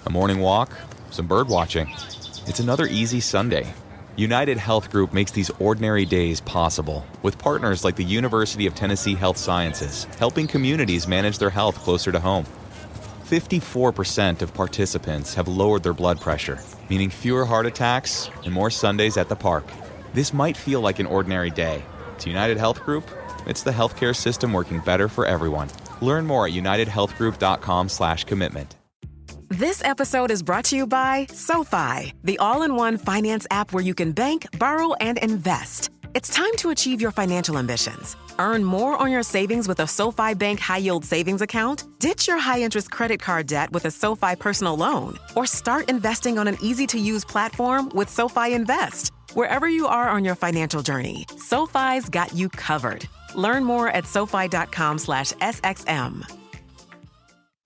a morning walk, some bird watching. It's another easy Sunday. United Health Group makes these ordinary days possible with partners like the University of Tennessee Health Sciences, helping communities manage their health closer to home. 54% of participants have lowered their blood pressure, meaning fewer heart attacks and more Sundays at the park. This might feel like an ordinary day. To United Health Group, it's the healthcare system working better for everyone. Learn more at unitedhealthgroup.com/commitment. This episode is brought to you by SoFi, the all-in-one finance app where you can bank, borrow, and invest. It's time to achieve your financial ambitions. Earn more on your savings with a SoFi Bank high-yield savings account, ditch your high-interest credit card debt with a SoFi personal loan, or start investing on an easy-to-use platform with SoFi Invest. Wherever you are on your financial journey, SoFi's got you covered. Learn more at SoFi.com/SXM.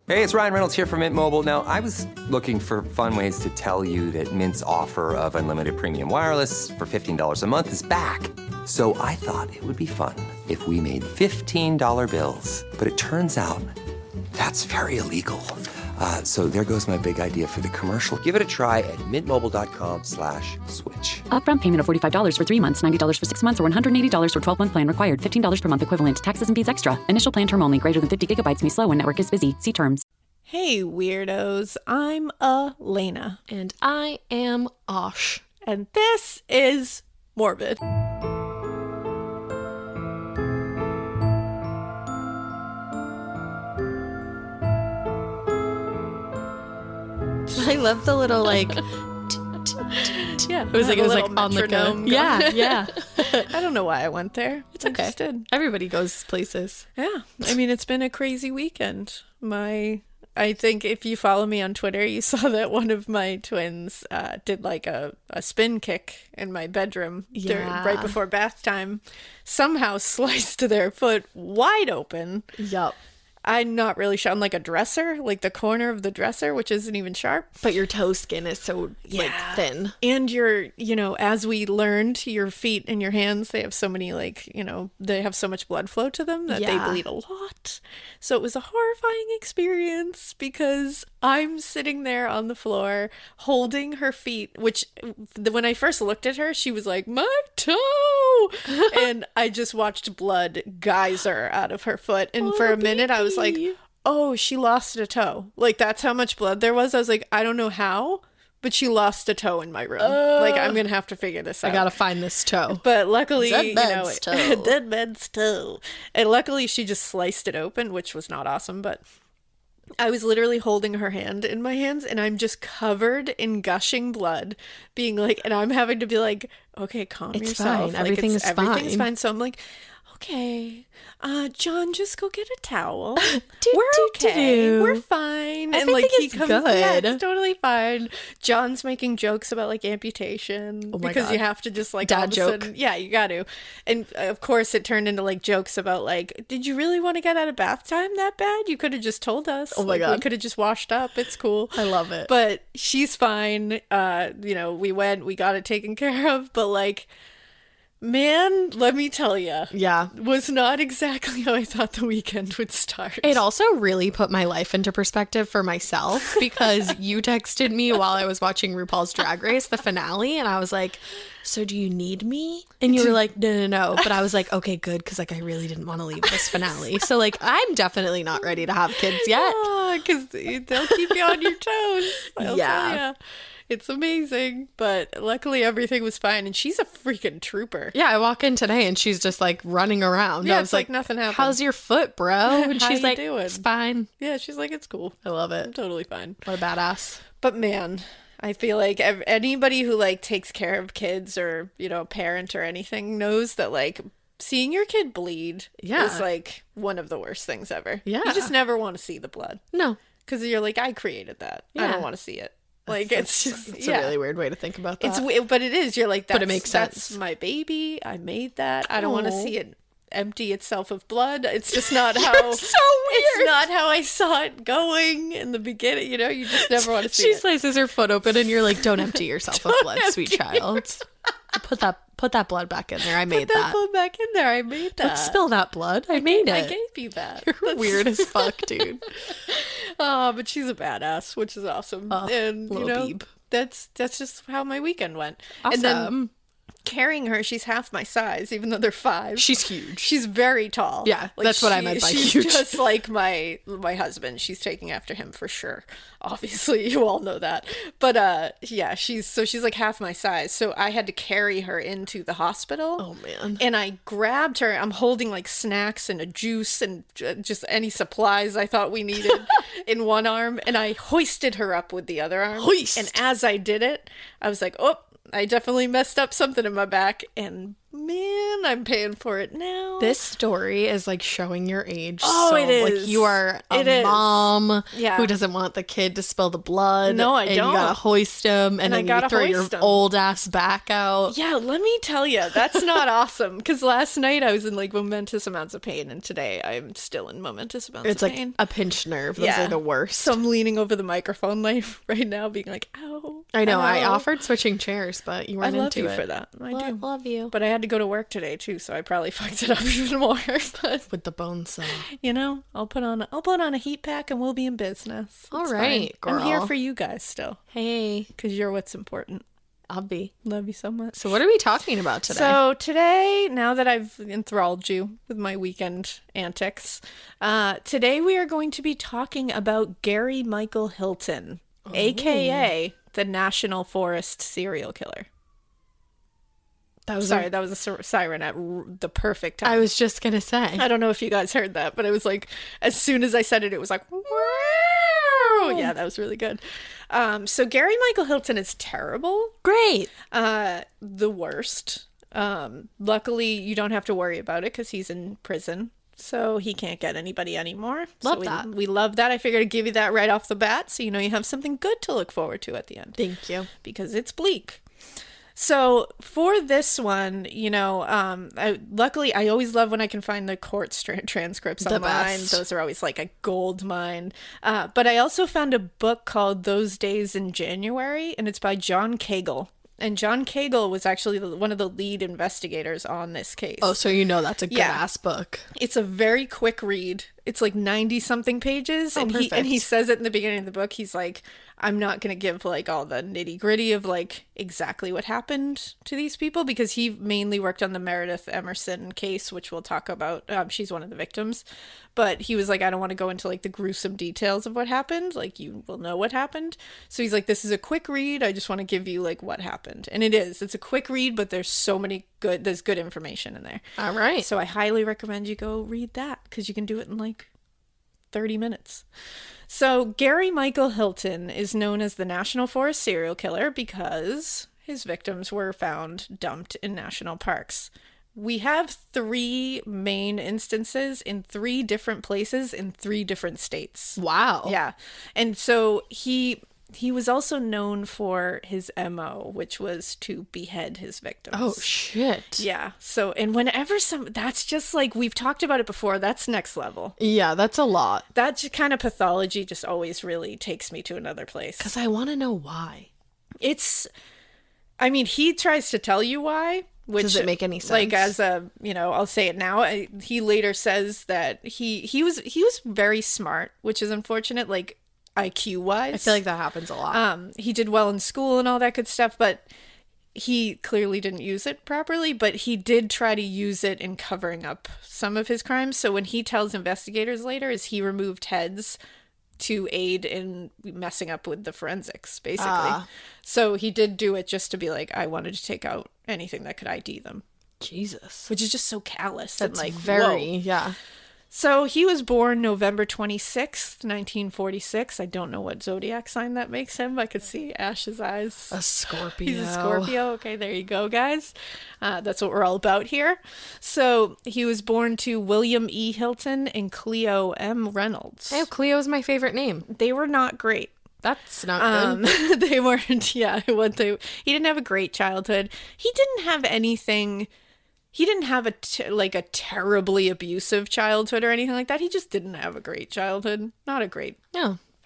Hey, it's Ryan Reynolds here from Mint Mobile. Now, I was looking for fun ways to tell you that Mint's offer of unlimited premium wireless for $15 a month is back. So I thought it would be fun if we made $15 bills. But it turns out that's very illegal. So there goes my big idea for the commercial. Give it a try at mintmobile.com/switch. Upfront payment of $45 for 3 months, $90 for 6 months, or $180 for 12-month plan required. $15 per month equivalent. Taxes and fees extra. Initial plan term only. Greater than 50 gigabytes may slow when network is busy. See terms. Hey, weirdos. I'm Alaina. And I am Osh. And this is Morbid. I love the little Yeah, it was like on the go. Yeah. I don't know why I went there. It's okay. I just did. Everybody goes places. Yeah. I mean, it's been a crazy weekend. I think if you follow me on Twitter, you saw that one of my twins did like a spin kick in my bedroom right before bath time. Somehow sliced their foot wide open. Yup. I'm not really sure. On like a dresser, like the corner of the dresser, which isn't even sharp. But your toe skin is so like thin. And as we learned, your feet and your hands, they have so many they have so much blood flow to them that they bleed a lot. So it was a horrifying experience because I'm sitting there on the floor holding her feet, which when I first looked at her, she was like, my toe. And I just watched blood geyser out of her foot. And for a minute, I was like, oh, she lost a toe. Like, that's how much blood there was. I was like, I don't know how, but she lost a toe in my room. Like, I'm going to have to figure this out. I got to find this toe. But luckily, Dead man's toe. Dead man's toe. And luckily, she just sliced it open, which was not awesome. But I was literally holding her hand in my hands, and I'm just covered in gushing blood, being like, and I'm having to be like, okay, calm yourself. Fine. Everything's fine. So I'm like, okay, John, just go get a towel. We're okay. We're fine. And like he comes, good. Yeah, it's totally fine. John's making jokes about like amputation because God. You have to just like dad joke. Sudden, yeah, you got to. And of course, it turned into like jokes about like, did you really want to get out of bath time that bad? You could have just told us. Oh my God, we could have just washed up. It's cool. I love it. But she's fine. We got it taken care of. But like, man, let me tell you. Yeah. Was not exactly how I thought the weekend would start. It also really put my life into perspective for myself because you texted me while I was watching RuPaul's Drag Race, the finale, and I was like, so do you need me? And you were like, no. But I was like, okay, good, because like I really didn't want to leave this finale. So like I'm definitely not ready to have kids yet. Because they'll keep you on your toes. I'll tell ya. It's amazing, but luckily everything was fine, and she's a freaking trooper. Yeah, I walk in today, and she's just, like, running around. Yeah, I was like nothing happened. How's your foot, bro? And she's like, doing? It's fine. Yeah, she's like, it's cool. I love it. I'm totally fine. What a badass. But, man, I feel like anybody who, like, takes care of kids or, parent or anything knows that, like, seeing your kid bleed is, like, one of the worst things ever. Yeah. You just never want to see the blood. No. Because you're like, I created that. Yeah. I don't want to see it. Like it's a really weird way to think about that. But it is. You're like, but it makes sense. That's my baby. I made that. I don't want to see it empty itself of blood. It's just not how. So weird. It's not how I saw it going in the beginning. You just never want to see it. She slices her foot open, and you're like, "Don't empty yourself of blood, sweet child. Put Put that blood back in there. I made that. Blood back in there. I made that. Let's spill that blood. I made it. I gave you that. You're weird as fuck, dude. But she's a badass, which is awesome. And little beeb. That's just how my weekend went. Awesome. And then carrying her, she's half my size, even though they're 5. She's huge. She's very tall. Yeah, that's what I meant by she's huge. Just like my husband. She's taking after him for sure. Obviously, you all know that. But yeah, she's like half my size. So I had to carry her into the hospital. Oh man. And I grabbed her. I'm holding like snacks and a juice and just any supplies I thought we needed in one arm, and I hoisted her up with the other arm. Hoist. And as I did it, I was like, oh, I definitely messed up something in my back, and man, I'm paying for it now. This story is like showing your age. Oh, it is. Like you are a mom who doesn't want the kid to spill the blood. No, I and don't. You gotta hoist him, and then you throw your old ass back out. Yeah, let me tell you, that's not awesome. Because last night I was in like momentous amounts of pain, and today I'm still in momentous amounts of pain. It's like a pinched nerve. Those are the worst. So I'm leaning over the microphone like right now, being like, "Ow!" I know. Ow. I offered switching chairs, but you weren't into it. I love you for that. I do love you. But I had to go to work today too, so I probably fucked it up even more. But with the bone saw, I'll put on a heat pack and we'll be in business. All right, girl. I'm here for you guys still. Hey, because you're what's important. I'll be. Love you so much. So what are we talking about today? So today, now that I've enthralled you with my weekend antics, today we are going to be talking about Gary Michael Hilton, aka the National Forest serial killer. That was a siren at the perfect time. I was just gonna say. I don't know if you guys heard that, but it was like as soon as I said it, it was like, wow. Yeah, that was really good. So Gary Michael Hilton is terrible. Great. The worst. Luckily, you don't have to worry about it because he's in prison. So he can't get anybody anymore. Love that. We love that. I figured I'd give you that right off the bat so you know you have something good to look forward to at the end. Thank you. Because it's bleak. So for this one, luckily I always love when I can find the court transcripts online. Best. Those are always like a gold mine. But I also found a book called Those Days in January, and it's by John Cagle. And John Cagle was actually one of the lead investigators on this case. Oh, so that's a good ass book. It's a very quick read. It's like 90-something pages. Oh, and perfect. he says it in the beginning of the book. He's like, I'm not going to give like all the nitty gritty of like exactly what happened to these people, because he mainly worked on the Meredith Emerson case, which we'll talk about. She's one of the victims. But he was like, I don't want to go into like the gruesome details of what happened. Like, you will know what happened. So he's like, this is a quick read. I just want to give you like what happened. And it is. It's a quick read, but there's good information in there. All right. So I highly recommend you go read that, because you can do it in like 30 minutes. So Gary Michael Hilton is known as the National Forest serial killer because his victims were found dumped in national parks. We have 3 main instances in 3 different places in 3 different states. Wow. Yeah. And so he was also known for his MO, which was to behead his victims. Oh, shit. Yeah. So, and whenever that's just like, we've talked about it before, that's next level. Yeah, that's a lot. That kind of pathology just always really takes me to another place. Because I want to know why. He tries to tell you why. Which, does it make any sense? Like, as I'll say it now. He later says that he was very smart, which is unfortunate. Like, IQ wise, I feel like that happens a lot. He did well in school and all that good stuff, but he clearly didn't use it properly. But he did try to use it in covering up some of his crimes. So when he tells investigators later, is he removed heads to aid in messing up with the forensics, basically. So he did do it just to be like, I wanted to take out anything that could ID them. Jesus, which is just so callous. That's and like very whoa. Yeah. So he was born November 26th, 1946. I don't know what zodiac sign that makes him. I could see Ash's eyes. A Scorpio. He's a Scorpio. Okay, there you go, guys. That's what we're all about here. So he was born to William E. Hilton and Cleo M. Reynolds. Hey, Cleo's my favorite name. They were not great. That's not good. They weren't, yeah. He didn't have a great childhood. He didn't have anything... He didn't have a terribly abusive childhood or anything like that. He just didn't have a great childhood. Not a great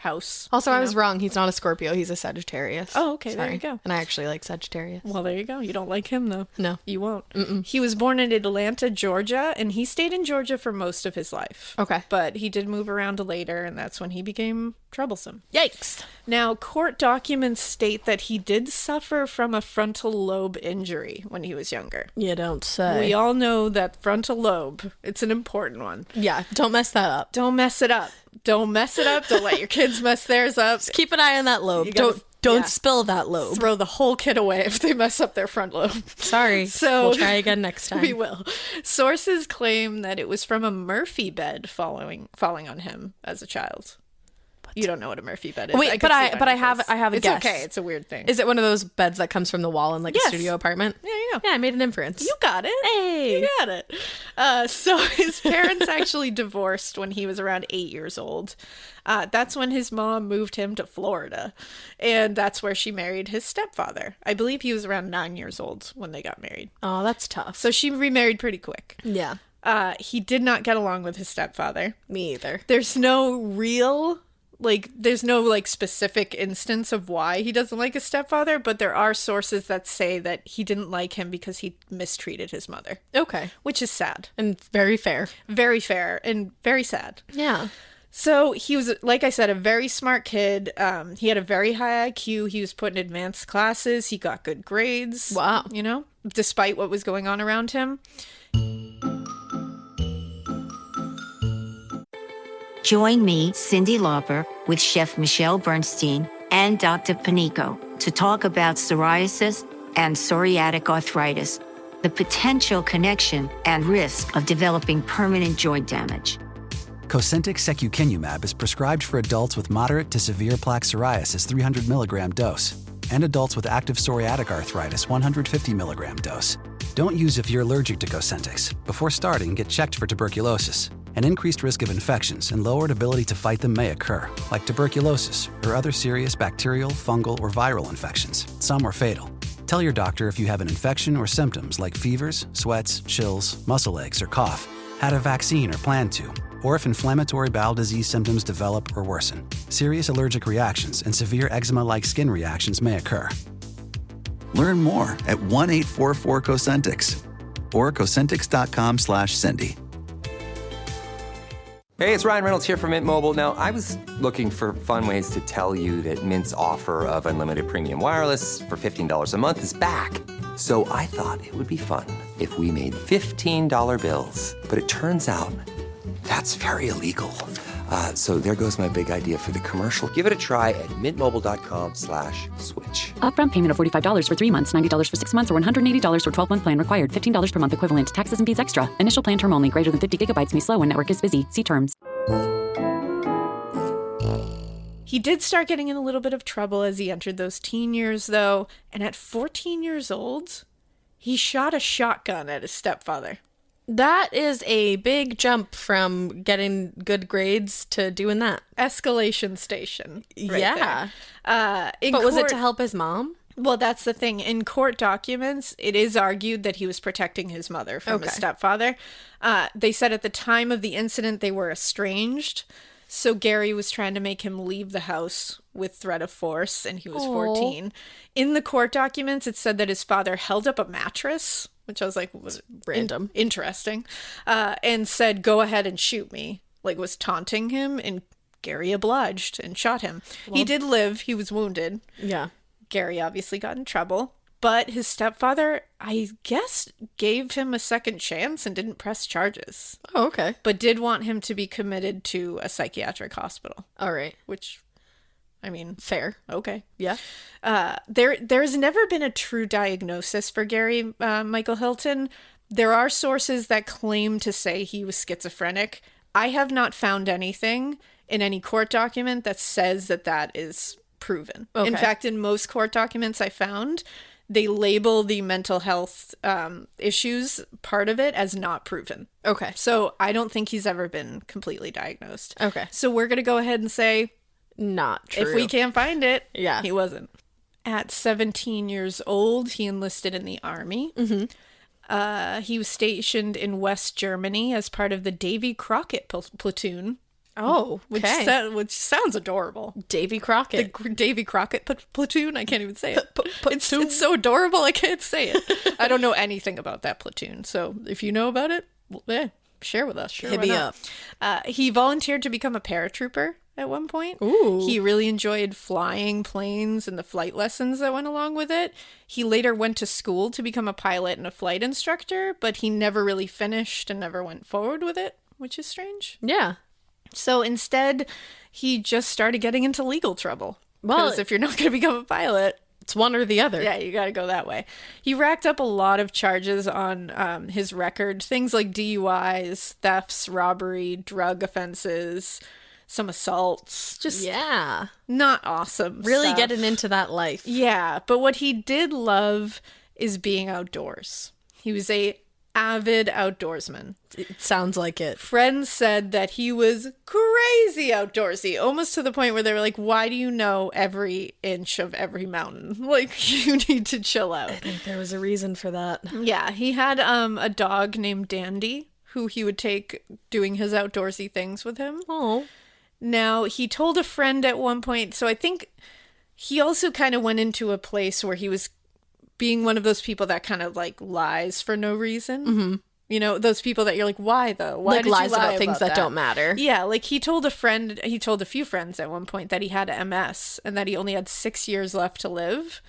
house. Also, I was wrong. He's not a Scorpio. He's a Sagittarius. Oh, okay. Sorry. There you go. And I actually like Sagittarius. Well, there you go. You don't like him, though. No. You won't. He was born in Atlanta, Georgia, and he stayed in Georgia for most of his life. Okay. But he did move around later, and that's when he became troublesome. Yikes. Now, court documents state that he did suffer from a frontal lobe injury when he was younger. You don't say. We all know that frontal lobe, it's an important one. Yeah, don't mess that up. Don't mess it up. Don't mess it up. Don't let your kids mess theirs up. Just keep an eye on that lobe. You gotta- Don't yeah. spill that lobe. Throw the whole kid away if they mess up their front lobe. Sorry. So we'll try again next time. We will. Sources claim that it was from a Murphy bed falling on him as a child. You don't know what a Murphy bed is. Wait, but I have a it's guess. Okay, it's a weird thing. Is it one of those beds that comes from the wall in like Yes. a studio apartment? Yeah, you know. Yeah, I made an inference. You got it. Hey. You got it. So his parents actually divorced when he was around 8 years old. That's when his mom moved him to Florida. And that's where she married his stepfather. I believe he was around 9 years old when they got married. Oh, that's tough. So she remarried pretty quick. Yeah. He did not get along with his stepfather. Me either. There's no real... there's no, specific instance of why he doesn't like his stepfather, but there are sources that say that he didn't like him because he mistreated his mother. Okay. Which is sad. And very fair. Very fair and very sad. Yeah. So he was, like I said, a very smart kid. He had a very high IQ. He was put in advanced classes. He got good grades. Wow. Despite what was going on around him. Join me, Cyndi Lauper, with Chef Michelle Bernstein and Dr. Panico to talk about psoriasis and psoriatic arthritis, the potential connection and risk of developing permanent joint damage. Cosentyx secukinumab is prescribed for adults with moderate to severe plaque psoriasis 300 milligram dose and adults with active psoriatic arthritis 150 milligram dose. Don't use if you're allergic to Cosentyx. Before starting, get checked for tuberculosis. An increased risk of infections and lowered ability to fight them may occur, like tuberculosis or other serious bacterial, fungal, or viral infections. Some are fatal. Tell your doctor if you have an infection or symptoms like fevers, sweats, chills, muscle aches, or cough, had a vaccine or plan to, or if inflammatory bowel disease symptoms develop or worsen. Serious allergic reactions and severe eczema-like skin reactions may occur. Learn more at 1-844-COSENTYX or Cosentyx.com/Cindy. Hey, it's Ryan Reynolds here from Mint Mobile. Now, I was looking for fun ways to tell you that Mint's offer of unlimited premium wireless for $15 a month is back. So I thought it would be fun if we made $15 bills. But it turns out that's very illegal. So there goes my big idea for the commercial. Give it a try at mintmobile.com/switch. Upfront payment of $45 for 3 months, $90 for 6 months, or $180 for 12-month plan required. $15 per month equivalent. Taxes and fees extra. Initial plan term only. Greater than 50 gigabytes may slow when network is busy. See terms. He did start getting in a little bit of trouble as he entered those teen years, though. And at 14 years old, he shot a shotgun at his stepfather. That is a big jump from getting good grades to doing that. Escalation station. Right Yeah. there. But was it to help his mom? Well, that's the thing. In court documents, it is argued that he was protecting his mother from his stepfather. They said at the time of the incident, they were estranged. So Gary was trying to make him leave the house with threat of force, and he was 14. In the court documents, it said that his father held up a mattress, which I was like, was random. Interesting, and said, "Go ahead and shoot me," was taunting him, and Gary obliged and shot him. Well, he did live. He was wounded. Yeah. Gary obviously got in trouble, but his stepfather, I guess, gave him a second chance and didn't press charges. Oh, okay. But did want him to be committed to a psychiatric hospital. All right. Which, I mean, fair. Okay. Yeah. There's never been a true diagnosis for Gary Michael Hilton. There are sources that claim to say he was schizophrenic. I have not found anything in any court document that says that is proven. Okay. In fact, in most court documents I found, they label the mental health issues part of it as not proven. Okay. So I don't think he's ever been completely diagnosed. Okay. So we're going to go ahead and say not true. If we can't find it, yeah, he wasn't. At 17 years old, he enlisted in the army. Mm-hmm. He was stationed in West Germany as part of the Davy Crockett platoon. Oh, okay. Which sounds adorable. Davy Crockett. The Davy Crockett platoon. I can't even say it. It's so adorable. I can't say it. I don't know anything about that platoon. So if you know about it, share with us. Sure, hit me up. He volunteered to become a paratrooper at one point. Ooh. He really enjoyed flying planes and the flight lessons that went along with it. He later went to school to become a pilot and a flight instructor, but he never really finished and never went forward with it, which is strange. Yeah. So instead, he just started getting into legal trouble. Well, because if you're not going to become a pilot, it's one or the other. Yeah, you got to go that way. He racked up a lot of charges on his record. Things like DUIs, thefts, robbery, drug offenses, some assaults. Just not awesome Really stuff. getting into that life. Yeah, but what he did love is being outdoors. He was a avid outdoorsman. It sounds like it. Friends said that he was crazy outdoorsy, almost to the point where they were like, why do you know every inch of every mountain? Like, you need to chill out. I think there was a reason for that. Yeah, he had a dog named Dandy, who he would take doing his outdoorsy things with him. Oh. Now, he told a friend at one point, so I think he also kind of went into a place where he was being one of those people that kind of like lies for no reason. Mm-hmm. You know, those people that you're like, why though? Why like did lies you lie about things that don't matter. Yeah, like he told a few friends at one point that he had MS and that he only had 6 years left to live.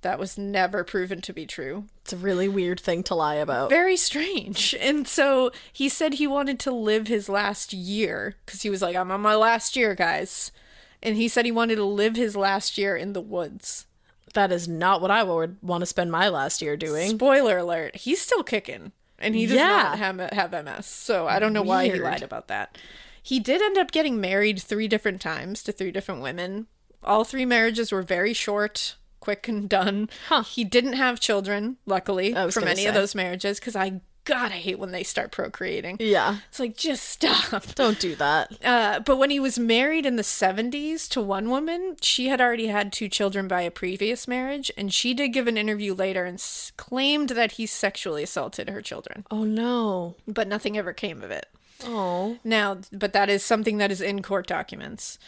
That was never proven to be true. It's a really weird thing to lie about. Very strange. And so he said he wanted to live his last year because he was like, I'm on my last year, guys. And he said he wanted to live his last year in the woods. That is not what I would want to spend my last year doing. Spoiler alert, he's still kicking. And he does not have MS. So I don't know why he lied about that. He did end up getting married 3 different times to 3 different women. All 3 marriages were very short, quick and done. Huh. He didn't have children, luckily, from any of those marriages, because I hate when they start procreating. Yeah. It's like, just stop. Don't do that. But when he was married in the 70s to one woman, she had already had 2 children by a previous marriage, and she did give an interview later and claimed that he sexually assaulted her children. Oh, no. But nothing ever came of it. Oh. Now, but that is something that is in court documents.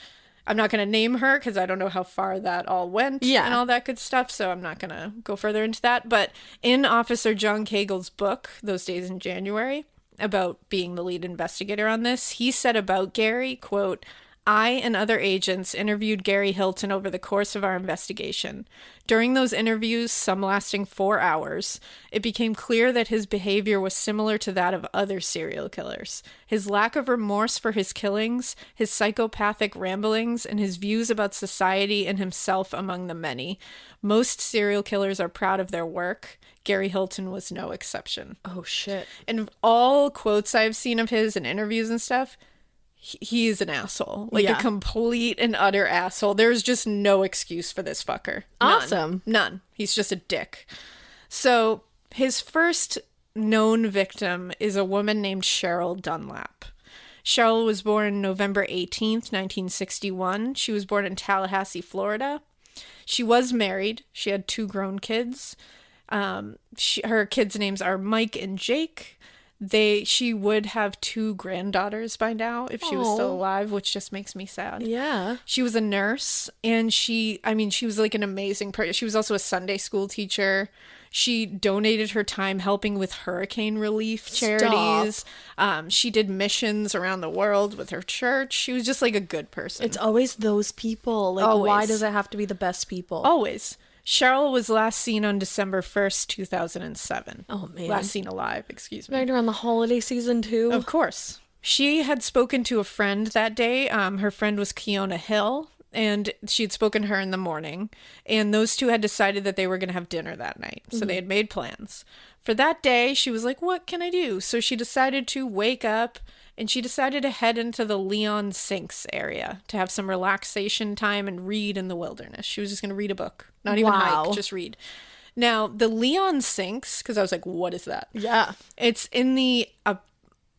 I'm not going to name her because I don't know how far that all went and all that good stuff, so I'm not going to go further into that. But in Officer John Cagle's book, Those Days in January, about being the lead investigator on this, he said about Gary, quote, I and other agents interviewed Gary Hilton over the course of our investigation. During those interviews, some lasting 4 hours, it became clear that his behavior was similar to that of other serial killers. His lack of remorse for his killings, his psychopathic ramblings, and his views about society and himself among the many. Most serial killers are proud of their work. Gary Hilton was no exception. Oh, shit. And all quotes I've seen of his in interviews and stuff, he's an asshole. Like a complete and utter asshole. There's just no excuse for this fucker. Awesome. None. He's just a dick. So his first known victim is a woman named Cheryl Dunlap. Cheryl was born November 18th, 1961. She was born in Tallahassee, Florida. She was married. She had 2 grown kids. Her kids' names are Mike and Jake. She would have 2 granddaughters by now if she was still alive, which just makes me sad. Yeah. She was a nurse, and she was like an amazing person. She was also a Sunday school teacher. She donated her time helping with hurricane relief charities. She did missions around the world with her church. She was just like a good person. It's always those people. Like, always. Why does it have to be the best people? Always. Cheryl was last seen on December 1st, 2007. Oh, man. Last seen alive, excuse me. Right around the holiday season, too. Of course. She had spoken to a friend that day. Her friend was Keona Hill, and she had spoken to her in the morning. And those 2 had decided that they were going to have dinner that night. So they had made plans. For that day, she was like, what can I do? So she decided to wake up, and she decided to head into the Leon Sinks area to have some relaxation time and read in the wilderness. She was just going to read a book. Not even hike, just read. Now, the Leon Sinks, because I was like, what is that? Yeah. It's in the,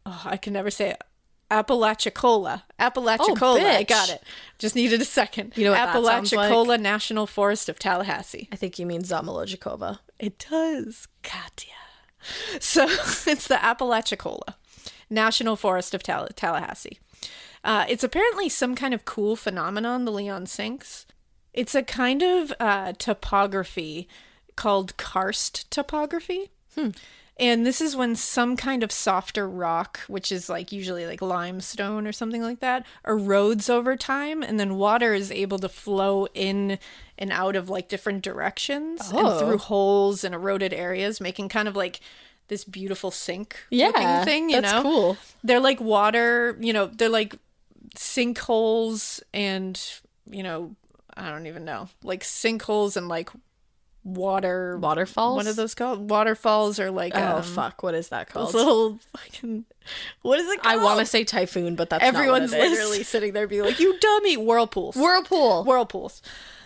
I can never say it, Apalachicola. Apalachicola, I got it. Just needed a second. You know what that sounds like? Apalachicola National Forest of Tallahassee. I think you mean Zamolodchikova. It does, Katya. So, it's the Apalachicola National Forest of Tallahassee. It's apparently some kind of cool phenomenon, the Leon sinks. It's a kind of topography called karst topography. And this is when some kind of softer rock, which is like usually like limestone or something like that, erodes over time, and then water is able to flow in and out of like different directions and through holes and eroded areas, making kind of like this beautiful sink looking thing, you know? That's cool. They're like water, you know, they're like sinkholes and, you know, I don't even know, like sinkholes and like waterfalls. What are those called? Waterfalls or like what is that called? Those little fucking, what is it called? I want to say typhoon, but that's everyone's not what it is. literally sitting there being like, you dummy. Whirlpools.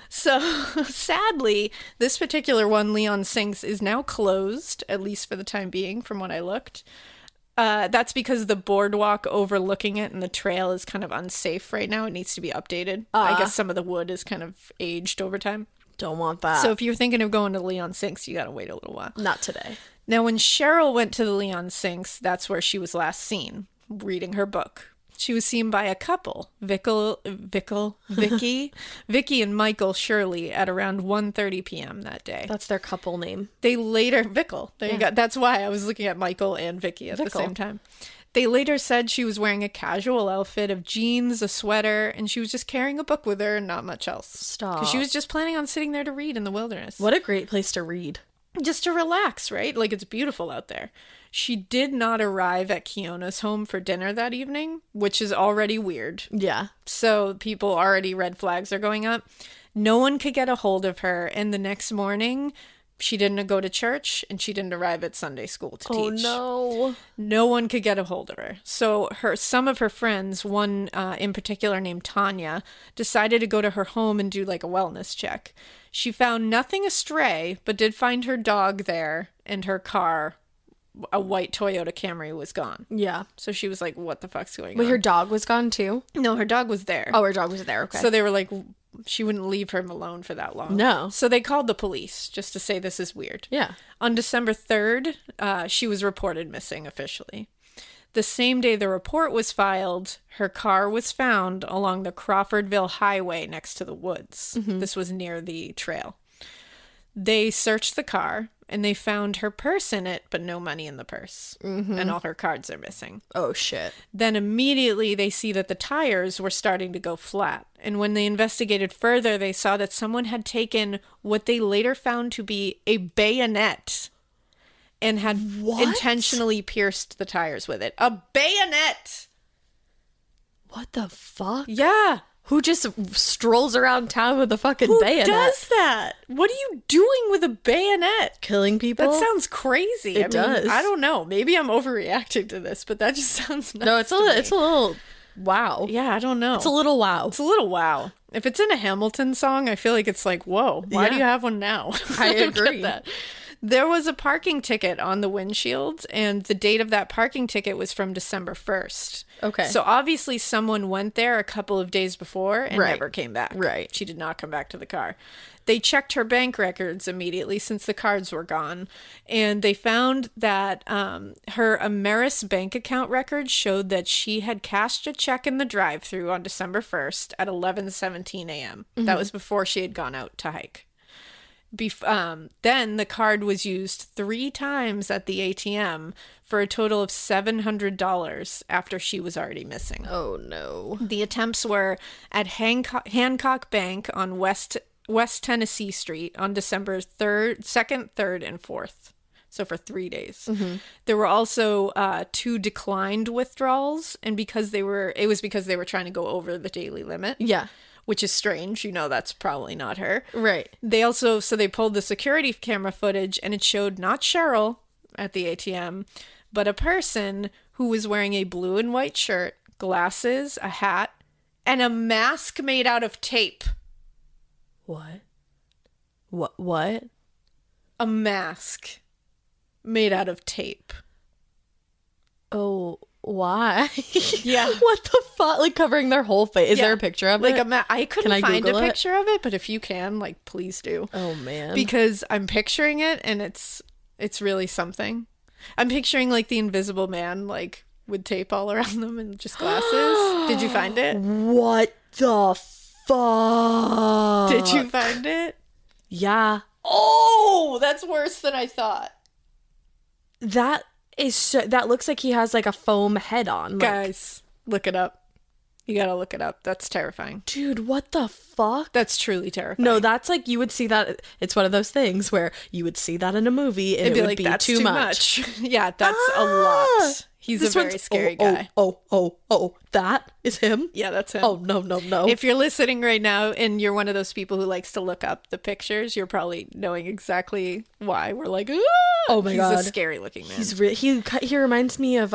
So sadly, this particular one, Leon Sinks, is now closed, at least for the time being, from what I looked. That's because the boardwalk overlooking it and the trail is kind of unsafe right now. It needs to be updated. I guess some of the wood is kind of aged over time. Don't want that. So if you're thinking of going to Leon Sinks, you gotta wait a little while. Not today. Now, when Cheryl went to the Leon Sinks, that's where she was last seen, reading her book. She was seen by a couple, Vicky and Michael Shirley, at around 1:30 p.m. that day. That's their couple name. They later, Vickle, there you go. That's why I was looking at Michael and Vicky at the same time. They later said she was wearing a casual outfit of jeans, a sweater, and she was just carrying a book with her and not much else. Stop. Because she was just planning on sitting there to read in the wilderness. What a great place to read. Just to relax, right? Like, it's beautiful out there. She did not arrive at Kiona's home for dinner that evening, which is already weird. Yeah. So people already, red flags are going up. No one could get a hold of her, and the next morning she didn't go to church, and she didn't arrive at Sunday school to teach. Oh, no. No one could get a hold of her. So some of her friends, one in particular named Tanya, decided to go to her home and do like a wellness check. She found nothing astray, but did find her dog there, and her car, a white Toyota Camry, was gone. Yeah. So she was like, what the fuck's going on? But her dog was gone too? No, her dog was there. Oh, her dog was there. Okay. So they were like, she wouldn't leave him alone for that long. No. So they called the police just to say this is weird. Yeah. On December 3rd, she was reported missing officially. The same day the report was filed, her car was found along the Crawfordville Highway next to the woods. Mm-hmm. This was near the trail. They searched the car, and they found her purse in it, but no money in the purse. Mm-hmm. And all her cards are missing. Oh, shit. Then immediately they see that the tires were starting to go flat. And when they investigated further, they saw that someone had taken what they later found to be a bayonet and had intentionally pierced the tires with it. A bayonet! What the fuck? Yeah. Who just strolls around town with a fucking bayonet? Who does that? What are you doing with a bayonet? Killing people? That sounds crazy. It does. I don't know. Maybe I'm overreacting to this, but that just sounds nuts. No, it's a little wow. Yeah, I don't know. It's a little wow. It's a little wow. If it's in a Hamilton song, I feel like it's like, whoa, why do you have one now? I agree. That. There was a parking ticket on the windshield, and the date of that parking ticket was from December 1st. Okay. So obviously someone went there a couple of days before and Right. never came back. Right. She did not come back to the car. They checked her bank records immediately since the cards were gone, and they found that her Ameris bank account records showed that she had cashed a check in the drive-thru on December 1st at 11:17 a.m. Mm-hmm. That was before she had gone out to hike. Then the card was used 3 times at the ATM for a total of $700 after she was already missing. Oh, no. The attempts were at Hancock Bank on West Tennessee Street on December 2nd, 3rd, and 4th. So for 3 days. Mm-hmm. There were also 2 declined withdrawals, and it was because they were trying to go over the daily limit. Yeah. Which is strange. You know that's probably not her. Right. They pulled the security camera footage, and it showed not Cheryl at the ATM, but a person who was wearing a blue and white shirt, glasses, a hat, and a mask made out of tape. What? What? A mask made out of tape. Oh, why? Yeah. What the fuck? Like covering their whole face. Is there a picture of it? I couldn't find a picture of it, but if you can, like, please do. Oh, man. Because I'm picturing it, and it's really something. I'm picturing, like, the Invisible Man, like, with tape all around them and just glasses. Did you find it? What the fuck? Did you find it? Yeah. Oh, that's worse than I thought. That looks like he has like a foam head on. Guys, look it up. You gotta look it up. That's terrifying. Dude, what the fuck? That's truly terrifying. No, that's like you would see that. It's one of those things where you would see that in a movie and it'd it would like, be that's too much. Yeah, that's a lot. He's a very scary guy. Oh, that is him? Yeah, that's him. Oh, no. If you're listening right now and you're one of those people who likes to look up the pictures, you're probably knowing exactly why we're like, oh my God. He's a scary looking man. He reminds me of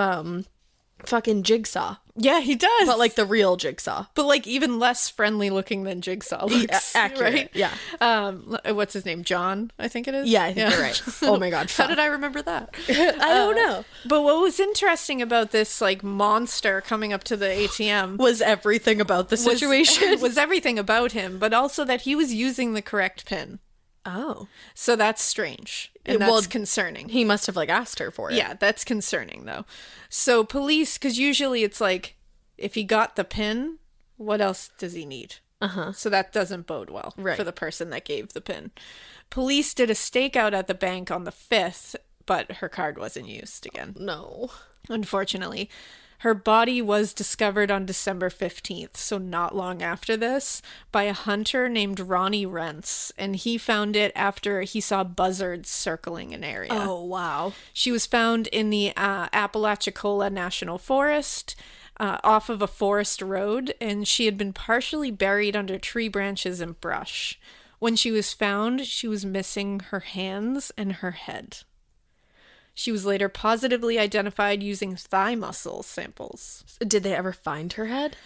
fucking Jigsaw. Yeah, he does. But like the real Jigsaw. But like even less friendly looking than Jigsaw looks. Accurate, right? yeah. What's his name? John, I think it is? Yeah, I think you're right. Oh my God. How did I remember that? I don't know. But what was interesting about this like monster coming up to the ATM was everything about the situation. Was everything about him, but also that he was using the correct pin. Oh. So that's strange. And that's concerning. He must have like asked her for it. Yeah, that's concerning though. So police, because usually it's like, if he got the pin, what else does he need? So that doesn't bode well for the person that gave the pin. Police did a stakeout at the bank on the 5th, but her card wasn't used again. No. Unfortunately. Her body was discovered on December 15th, so not long after this, by a hunter named Ronnie Rentz, and he found it after he saw buzzards circling an area. Oh, wow. She was found in the Apalachicola National Forest, off of a forest road, and she had been partially buried under tree branches and brush. When she was found, she was missing her hands and her head. She was later positively identified using thigh muscle samples. Did they ever find her head?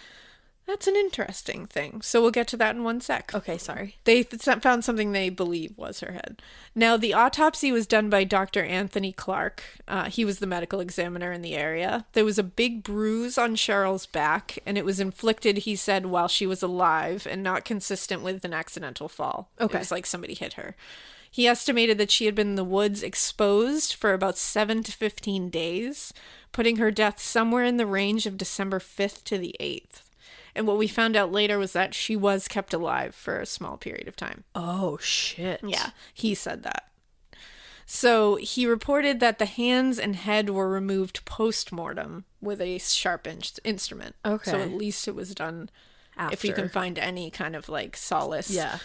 That's an interesting thing. So we'll get to that in one sec. Okay, sorry. They found something they believe was her head. Now, the autopsy was done by Dr. Anthony Clark. He was the medical examiner in the area. There was a big bruise on Cheryl's back, and it was inflicted, he said, while she was alive and not consistent with an accidental fall. Okay. It was like somebody hit her. He estimated that she had been in the woods exposed for about 7 to 15 days, putting her death somewhere in the range of December 5th to the 8th. And what we found out later was that she was kept alive for a small period of time. Oh, shit. Yeah, he said that. So he reported that the hands and head were removed post-mortem with a sharp instrument. Okay. So at least it was done after. If you can find any kind of like solace. Yeah.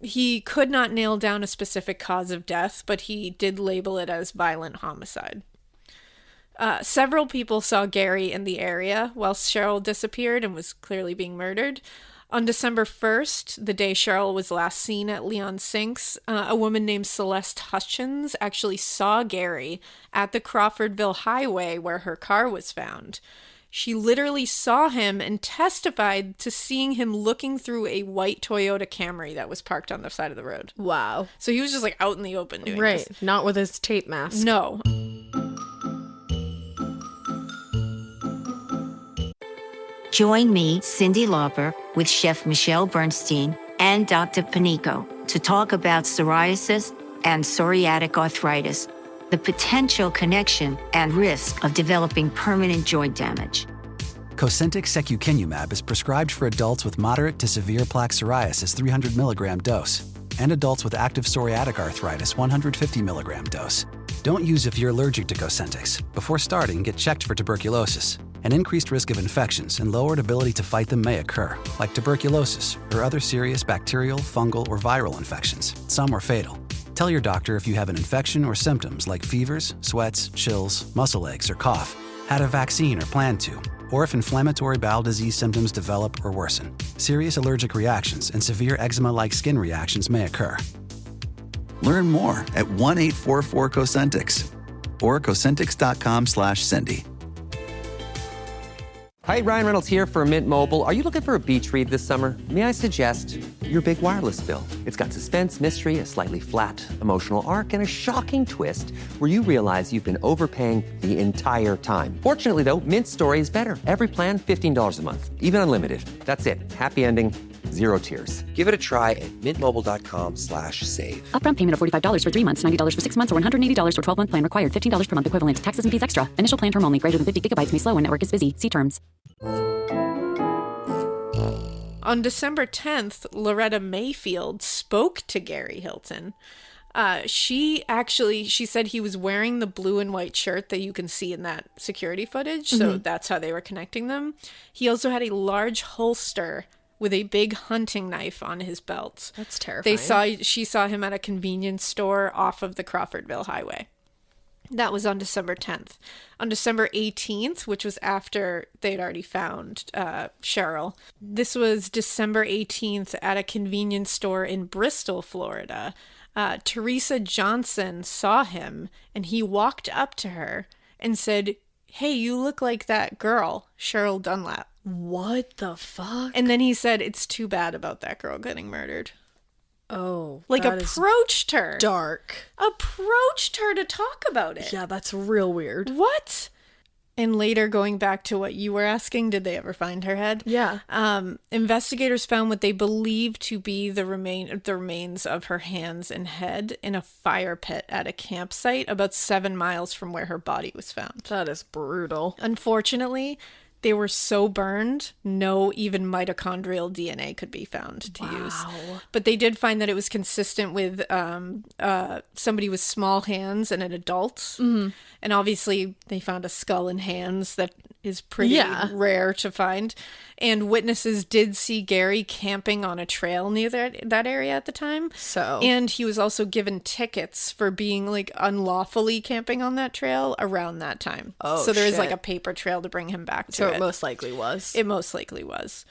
He could not nail down a specific cause of death, but he did label it as violent homicide. Several people saw Gary in the area while Cheryl disappeared and was clearly being murdered. On December 1st, the day Cheryl was last seen at Leon Sinks, a woman named Celeste Hutchins actually saw Gary at the Crawfordville Highway where her car was found. She literally saw him and testified to seeing him looking through a white Toyota Camry that was parked on the side of the road. Wow. So he was just like out in the open doing this. Right. Not with his tape mask. No. Join me, Cyndi Lauper, with Chef Michelle Bernstein and Dr. Panico to talk about psoriasis and psoriatic arthritis, the potential connection and risk of developing permanent joint damage. Cosentyx secukinumab is prescribed for adults with moderate to severe plaque psoriasis 300 milligram dose and adults with active psoriatic arthritis 150 milligram dose. Don't use if you're allergic to Cosentyx. Before starting, get checked for tuberculosis. An increased risk of infections and lowered ability to fight them may occur, like tuberculosis or other serious bacterial, fungal, or viral infections. Some are fatal. Tell your doctor if you have an infection or symptoms like fevers, sweats, chills, muscle aches, or cough, had a vaccine or plan to, or if inflammatory bowel disease symptoms develop or worsen. Serious allergic reactions and severe eczema-like skin reactions may occur. Learn more at 1-844-COSENTYX or Cosentyx.com/Cindy. Hi, Ryan Reynolds here for Mint Mobile. Are you looking for a beach read this summer? May I suggest your big wireless bill? It's got suspense, mystery, a slightly flat emotional arc, and a shocking twist where you realize you've been overpaying the entire time. Fortunately, though, Mint's story is better. Every plan, $15 a month, even unlimited. That's it. Happy ending. Zero tiers. Give it a try at mintmobile.com/save. Upfront payment of $45 for 3 months, $90 for 6 months, or $180 for 12-month plan required. $15 per month equivalent. Taxes and fees extra. Initial plan term only. Greater than 50 gigabytes may slow when network is busy. See terms. On December 10th, Loretta Mayfield spoke to Gary Hilton. She said he was wearing the blue and white shirt that you can see in that security footage. So that's how they were connecting them. He also had a large holster with a big hunting knife on his belt. That's terrifying. She saw him at a convenience store off of the Crawfordville Highway. That was on December 10th. On December 18th, which was after they'd already found Cheryl, this was December 18th at a convenience store in Bristol, Florida. Teresa Johnson saw him, and he walked up to her and said, "Hey, you look like that girl, Cheryl Dunlap." What the fuck? And then he said, "It's too bad about that girl getting murdered." Oh, like approached her. Dark. Approached her to talk about it. Yeah, that's real weird. What? And later, going back to what you were asking, did they ever find her head? Yeah. Investigators found what they believed to be the remains of her hands and head in a fire pit at a campsite about 7 miles from where her body was found. That is brutal. Unfortunately, they were so burned, no even mitochondrial DNA could be found to use. But they did find that it was consistent with somebody with small hands and an adult. Mm-hmm. And obviously, they found a skull and hands that is pretty rare to find. And witnesses did see Gary camping on a trail near that area at the time. And he was also given tickets for being like unlawfully camping on that trail around that time. Oh, so there is like a paper trail to bring him back to So it most likely was. It most likely was.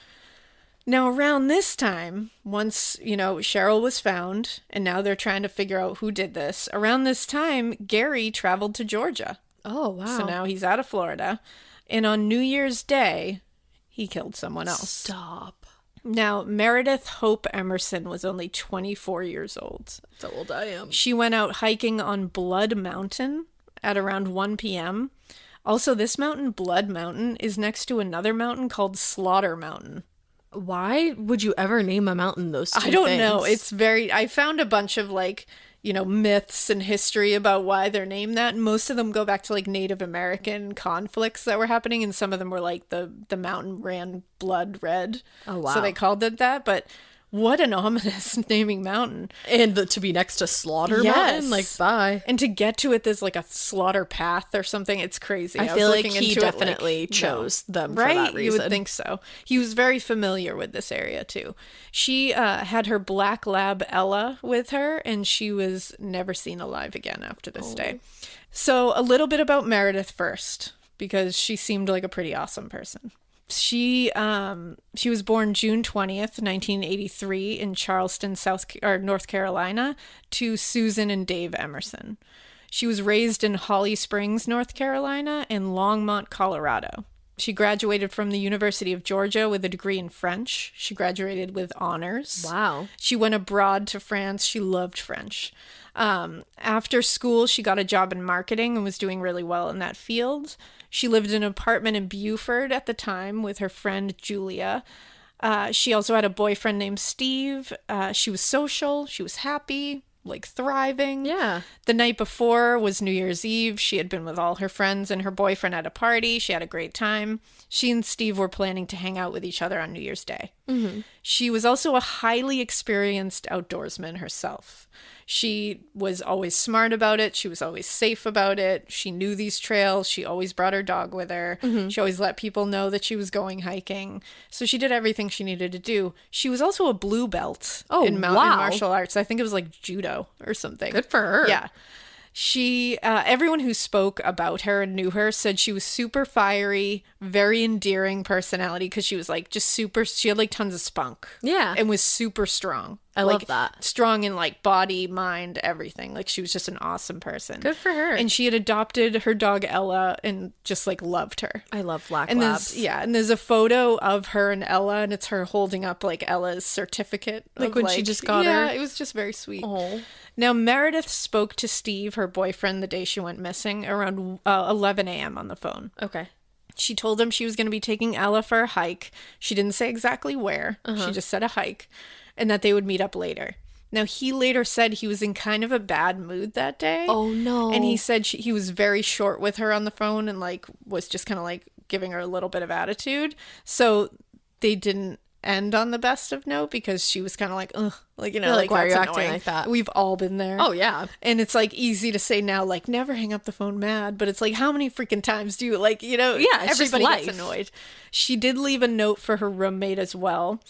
Now, around this time, once, Cheryl was found, and now they're trying to figure out who did this. Around this time, Gary traveled to Georgia. Oh, wow. So now he's out of Florida. And on New Year's Day, he killed someone else. Stop. Now, Meredith Hope Emerson was only 24 years old. That's how old I am. She went out hiking on Blood Mountain at around 1 p.m. Also, this mountain, Blood Mountain, is next to another mountain called Slaughter Mountain. Why would you ever name a mountain those two things? I don't know. I found a bunch of myths and history about why they're named that. And most of them go back to Native American conflicts that were happening. And some of them were the mountain ran blood red. Oh, wow. So they called it that. But what an ominous naming mountain. And to be next to Slaughter Mountain? Bye. And to get to it, there's a slaughter path or something. It's crazy. I feel like he definitely chose them for that reason. You would think so. He was very familiar with this area, too. She had her black lab, Ella, with her, and she was never seen alive again after this day. So a little bit about Meredith first, because she seemed like a pretty awesome person. She was born June 20th, 1983 in Charleston, North Carolina, to Susan and Dave Emerson. She was raised in Holly Springs, North Carolina, and Longmont, Colorado. She graduated from the University of Georgia with a degree in French. She graduated with honors. Wow. She went abroad to France. She loved French. After school, she got a job in marketing and was doing really well in that field. She lived in an apartment in Beaufort at the time with her friend Julia. She also had a boyfriend named Steve. She was social. She was happy, thriving. Yeah. The night before was New Year's Eve. She had been with all her friends and her boyfriend at a party. She had a great time. She and Steve were planning to hang out with each other on New Year's Day. Mm-hmm. She was also a highly experienced outdoorsman herself. She was always smart about it. She was always safe about it. She knew these trails. She always brought her dog with her. Mm-hmm. She always let people know that she was going hiking. So she did everything she needed to do. She was also a blue belt in martial arts. I think it was judo or something. Good for her. Yeah. She, everyone who spoke about her and knew her said she was super fiery, very endearing personality because she was just super, she had tons of spunk. Yeah. And was super strong. I love that. Strong in body, mind, everything. She was just an awesome person. Good for her. And she had adopted her dog Ella and just loved her. I love black and labs. And there's a photo of her and Ella, and it's her holding up Ella's certificate. When she just got her. Yeah, it was just very sweet. Oh. Now, Meredith spoke to Steve, her boyfriend, the day she went missing, around 11 a.m. on the phone. Okay. She told him she was going to be taking Ella for a hike. She didn't say exactly where. She just said a hike, and that they would meet up later. Now, he later said he was in kind of a bad mood that day. Oh, no. And he said he was very short with her on the phone and, like, was just kind of, like, giving her a little bit of attitude. So they didn't end on the best of note because she was kind of like, ugh. Like, you know, like why are you that's acting annoying. like that? We've all been there. Oh, yeah. And it's, like, easy to say now, like, never hang up the phone mad. But it's like, how many freaking times do you, like, you know, yeah, it's everybody just gets life. annoyed. She did leave a note for her roommate as well.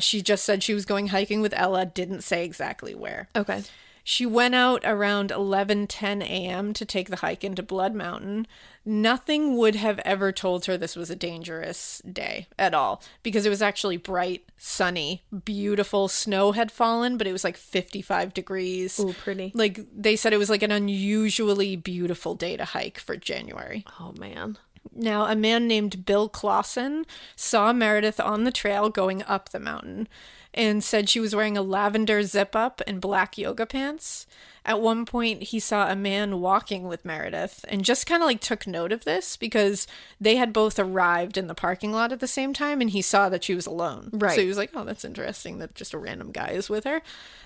She just said she was going hiking with Ella, didn't say exactly where. Okay. She went out around 11:10 a.m. to take the hike into Blood Mountain. Nothing would have ever told her this was a dangerous day at all because it was actually bright, sunny, beautiful. Snow had fallen, but it was like 55 degrees. Ooh, pretty. Like they said it was like an unusually beautiful day to hike for January. Oh, man. Now, a man named Bill Clausen saw Meredith on the trail going up the mountain and said she was wearing a lavender zip-up and black yoga pants. At one point, he saw a man walking with Meredith and just kind of like took note of this because they had both arrived in the parking lot at the same time and he saw that she was alone. Right. So he was like, oh, that's interesting that just a random guy is with her.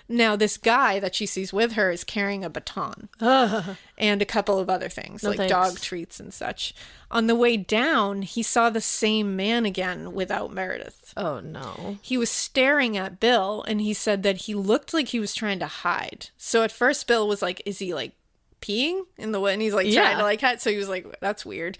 Now, this guy that she sees with her is carrying a baton and a couple of other things like thanks. dog treats and such. On the way down, he saw the same man again without Meredith. Oh, no. He was staring at Bill, and he said that he looked like he was trying to hide. So at first, Bill was like, is he, like, peeing in the way? And he's, like, trying to, like, hide. So he was like, that's weird.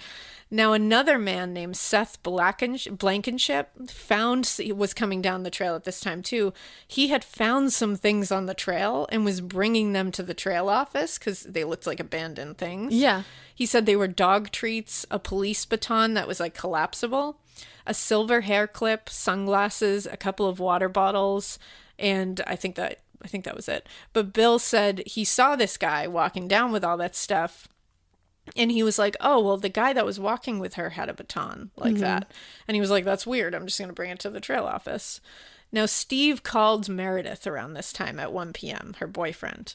Now, another man named Seth Blankenship was coming down the trail at this time, too. He had found some things on the trail and was bringing them to the trail office because they looked like abandoned things. Yeah. He said they were dog treats, a police baton that was, like, collapsible, a silver hair clip, sunglasses, a couple of water bottles, and I think that was it. But Bill said he saw this guy walking down with all that stuff. And he was like, oh, well, the guy that was walking with her had a baton like that. And he was like, that's weird. I'm just going to bring it to the trail office. Now, Steve called Meredith around this time at 1 p.m., her boyfriend.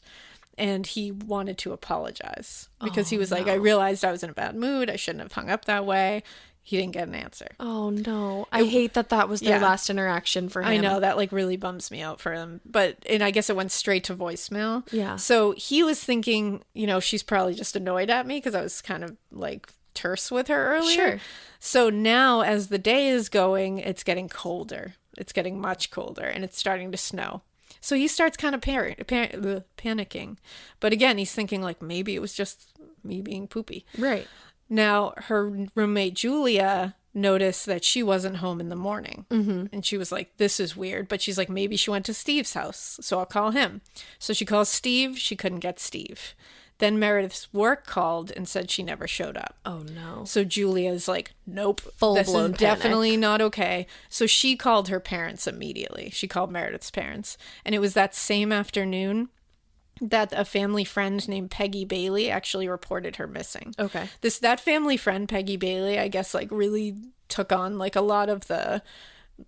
And he wanted to apologize because he was like, I realized I was in a bad mood. I shouldn't have hung up that way. He didn't get an answer. Oh, no. I hate that was their last interaction for him. I know. That, like, really bums me out for him. And I guess it went straight to voicemail. Yeah. So he was thinking, you know, she's probably just annoyed at me because I was kind of, like, terse with her earlier. Sure. So now, as the day is going, it's getting colder. It's getting much colder, and it's starting to snow. So he starts kind of panicking. But again, he's thinking, like, maybe it was just me being poopy. Right. Now, her roommate, Julia, noticed that she wasn't home in the morning. And she was like, this is weird. But she's like, maybe she went to Steve's house, so I'll call him. So she calls Steve. She couldn't get Steve. Then Meredith's work called and said she never showed up. Oh, no. So Julia's like, nope, Full-blown this is panic. definitely not okay. So she called her parents immediately. She called Meredith's parents. And it was that same afternoon that a family friend named Peggy Bailey actually reported her missing. Okay. That family friend, Peggy Bailey, I guess, like, really took on, like, a lot of the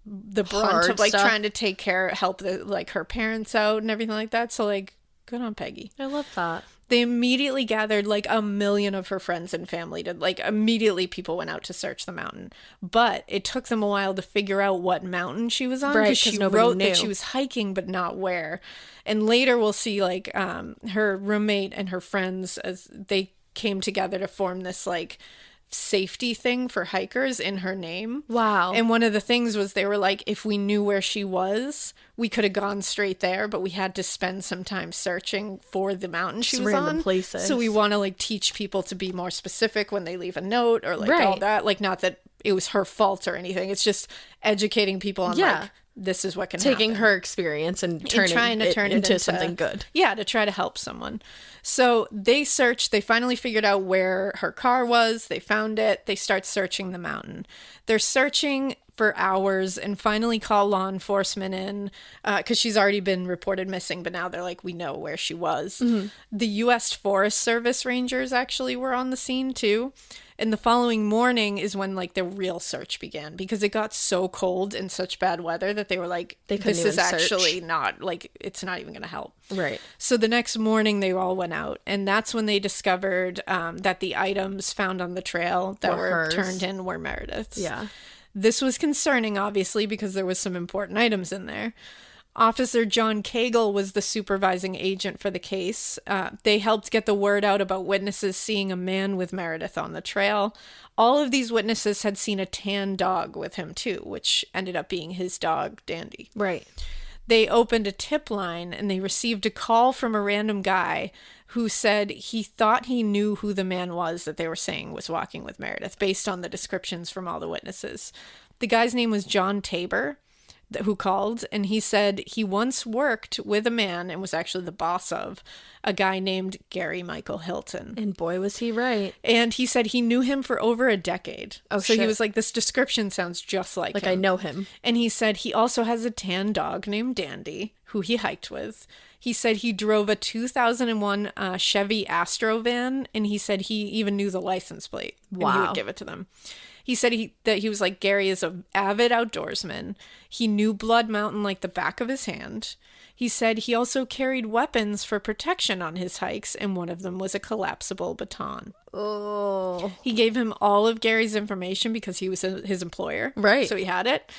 brunt Hard of, like, stuff. trying to help her parents out and everything like that. So, like, good on Peggy. I love that. They immediately gathered like 1 million of her friends and family to, like, immediately people went out to search the mountain. But it took them a while to figure out what mountain she was on. Right, because she 'cause nobody wrote knew. that she was hiking, but not where. And later we'll see, like, her roommate and her friends, as they came together to form this, like, safety thing for hikers in her name. Wow. And one of the things was they were like, if we knew where she was, we could have gone straight there, but we had to spend some time searching for the mountain she Just was random on. places. So we want to, like, teach people to be more specific when they leave a note or, like, all Right. that. Like, not that it was her fault or anything. It's just educating people on, Yeah. like, this is what can Taking happen. her experience and Trying to turn it into something good. Yeah, to try to help someone. So they searched. They finally figured out where her car was. They found it. They start searching the mountain. They're searching for hours and finally call law enforcement in because she's already been reported missing, but now they're like, we know where she was. Mm-hmm. The U.S. Forest Service Rangers actually were on the scene too. And the following morning is when like the real search began, because it got so cold and such bad weather that they were like, this is actually not like, it's not even going to help. Right. So the next morning they all went out, and that's when they discovered that the items found on the trail that were turned in were Meredith's. Yeah. This was concerning, obviously, because there was some important items in there. Officer John Cagle was the supervising agent for the case. They helped get the word out about witnesses seeing a man with Meredith on the trail. All of these witnesses had seen a tan dog with him too, which ended up being his dog, Dandy. Right. They opened a tip line and they received a call from a random guy who said he thought he knew who the man was that they were saying was walking with Meredith based on the descriptions from all the witnesses. The guy's name was John Tabor, who called, and he said he once worked with a man and was actually the boss of a guy named Gary Michael Hilton. And boy, was he right. And he said he knew him for over a decade. Oh, so shit. He was like, this description sounds just like him. I know him. And he said he also has a tan dog named Dandy, who he hiked with. He said he drove a 2001 Chevy Astro van, and he said he even knew the license plate. Wow. And he would give it to them. He said that he was like, Gary is an avid outdoorsman. He knew Blood Mountain like the back of his hand. He said he also carried weapons for protection on his hikes, and one of them was a collapsible baton. Oh. He gave him all of Gary's information because he was his employer. Right. So he had it.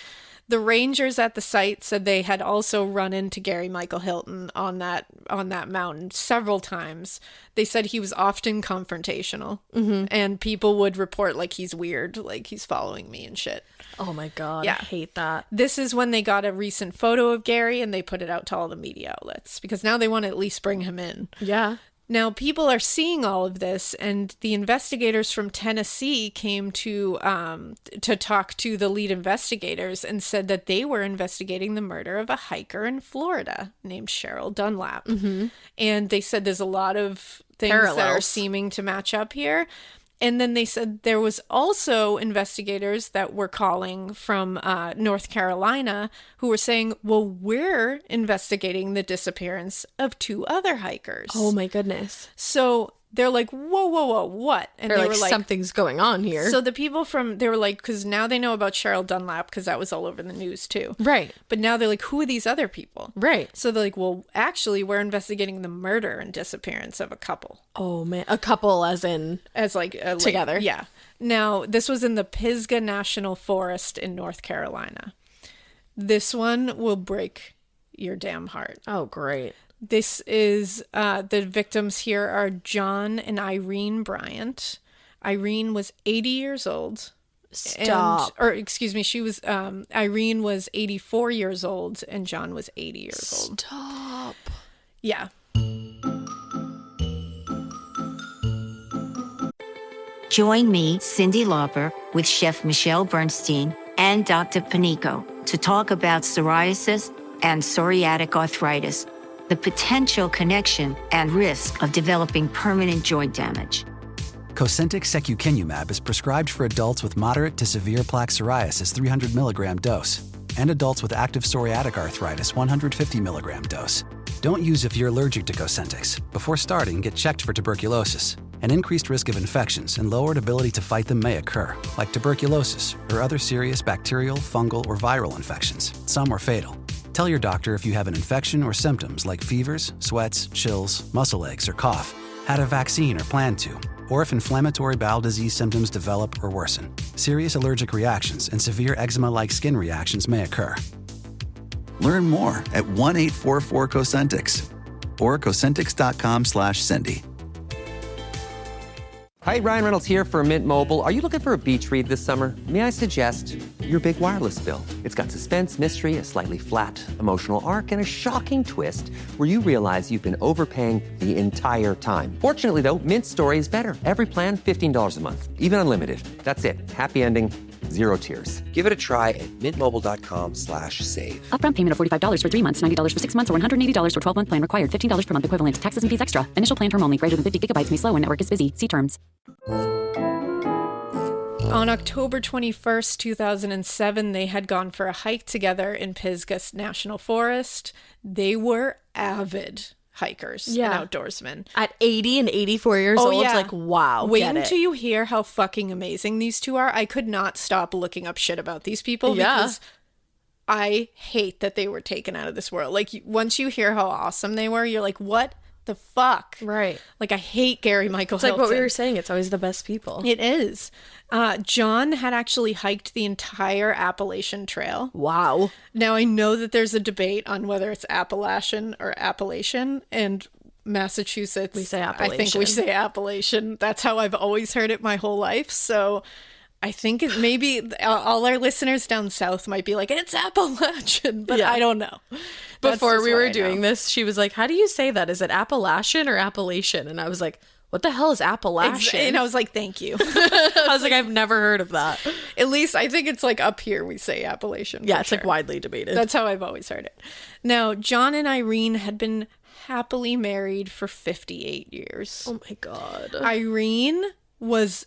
The rangers at the site said they had also run into Gary Michael Hilton on that mountain several times. They said he was often confrontational, and people would report like he's weird, like he's following me and shit. Oh my God, Yeah. I hate that. This is when they got a recent photo of Gary and they put it out to all the media outlets because now they want to at least bring him in. Yeah. Now, people are seeing all of this, and the investigators from Tennessee came to talk to the lead investigators and said that they were investigating the murder of a hiker in Florida named Cheryl Dunlap. Mm-hmm. And they said there's a lot of things that are seeming to match up here. And then they said there was also investigators that were calling from North Carolina who were saying, well, we're investigating the disappearance of 2 other hikers. Oh, my goodness. So they're like, whoa, what? And they were like, something's going on here. So the people they were like, because now they know about Cheryl Dunlap because that was all over the news too. Right. But now they're like, who are these other people? Right. So they're like, well, actually, we're investigating the murder and disappearance of a couple. Oh, man. A couple as like together. Yeah. Now, this was in the Pisgah National Forest in North Carolina. This one will break your damn heart. Oh, great. This is, the victims here are John and Irene Bryant. Irene was 80 years old. She was, Irene was 84 years old and John was 80 years old. Stop. Yeah. Join me, Cyndi Lauper, with Chef Michelle Bernstein and Dr. Panico to talk about psoriasis and psoriatic arthritis, the potential connection and risk of developing permanent joint damage. Cosentyx secukinumab is prescribed for adults with moderate to severe plaque psoriasis 300 milligram dose and adults with active psoriatic arthritis 150 milligram dose. Don't use if you're allergic to Cosentyx. Before starting, get checked for tuberculosis. An increased risk of infections and lowered ability to fight them may occur, like tuberculosis or other serious bacterial, fungal, or viral infections. Some are fatal. Tell your doctor if you have an infection or symptoms like fevers, sweats, chills, muscle aches, or cough, had a vaccine or plan to, or if inflammatory bowel disease symptoms develop or worsen. Serious allergic reactions and severe eczema-like skin reactions may occur. Learn more at 1-844-COSENTYX or Cosentyx.com/Cindy. Hi, Ryan Reynolds here for Mint Mobile. Are you looking for a beach read this summer? May I suggest your big wireless bill? It's got suspense, mystery, a slightly flat, emotional arc, and a shocking twist where you realize you've been overpaying the entire time. Fortunately, though, Mint's story is better. Every plan, $15 a month, even unlimited. That's it. Happy ending, 0 tears. Give it a try at mintmobile.com/save. Upfront payment of $45 for 3 months, $90 for 6 months, or $180 for 12-month plan required. $15 per month equivalent. Taxes and fees extra. Initial plan term only. Greater than 50 gigabytes may slow when network is busy. See terms. On October 21st, 2007, they had gone for a hike together in Pisgah National Forest. They were avid hikers and outdoorsmen. At 80 and 84 years old, like, wow. Wait until you hear how fucking amazing these two are. I could not stop looking up shit about these people because I hate that they were taken out of this world. Like, once you hear how awesome they were, you're like, what the fuck? Right. Like, I hate Gary Michael Hilton. It's like what we were saying. It's always the best people. It is. John had actually hiked the entire Appalachian Trail. Wow. Now, I know that there's a debate on whether it's Appalachian or Appalachian, and Massachusetts, we say Appalachian. I think we say Appalachian. That's how I've always heard it my whole life. So I think it maybe all our listeners down south might be like, it's Appalachian, but I don't know. Before we were doing this, she was like, how do you say that? Is it Appalachian or Appalachian? And I was like, what the hell is Appalachian? And I was like, thank you. I was like, I've never heard of that. At least I think it's like up here we say Appalachian. Yeah, it's like widely debated. That's how I've always heard it. Now, John and Irene had been happily married for 58 years. Oh my God. Irene was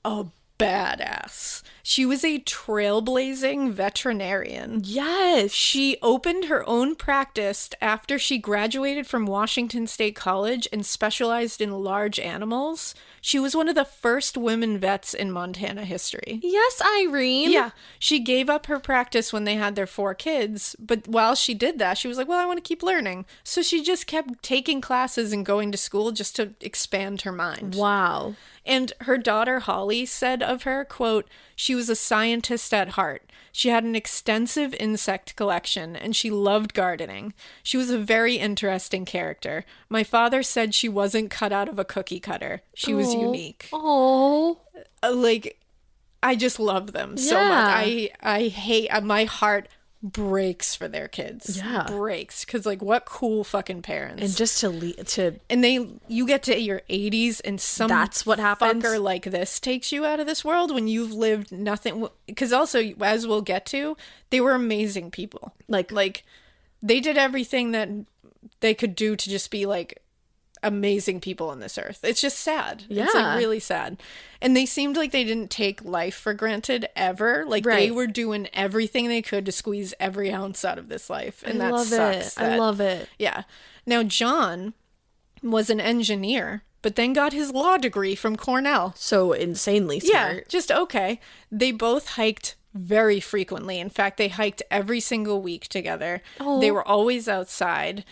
a badass. She was a trailblazing veterinarian. Yes. She opened her own practice after she graduated from Washington State College and specialized in large animals. She was one of the first women vets in Montana history. Yes, Irene. Yeah. She gave up her practice when they had their 4 kids, but while she did that, she was like, well, I want to keep learning. So she just kept taking classes and going to school just to expand her mind. Wow. And her daughter Holly said of her, quote, she was a scientist at heart. She had an extensive insect collection and she loved gardening. She was a very interesting character. My father said she wasn't cut out of a cookie cutter. She was unique. Oh. Like, I just love them so much. I hate, my heart breaks for their kids. Yeah. Breaks. Because, like, what cool fucking parents. And just to and you get to your 80s and some that's what happens. Fucker like this takes you out of this world when you've lived nothing. Because also, as we'll get to, they were amazing people. Like they did everything that they could do to just be like amazing people on this earth. It's just sad. Yeah. It's like really sad. And they seemed like they didn't take life for granted ever. Like they were doing everything they could to squeeze every ounce out of this life. And that sucks. I love it. Yeah. Now, John was an engineer, but then got his law degree from Cornell. So insanely smart. Yeah, just okay. They both hiked very frequently. In fact, they hiked every single week together. Oh. They were always outside.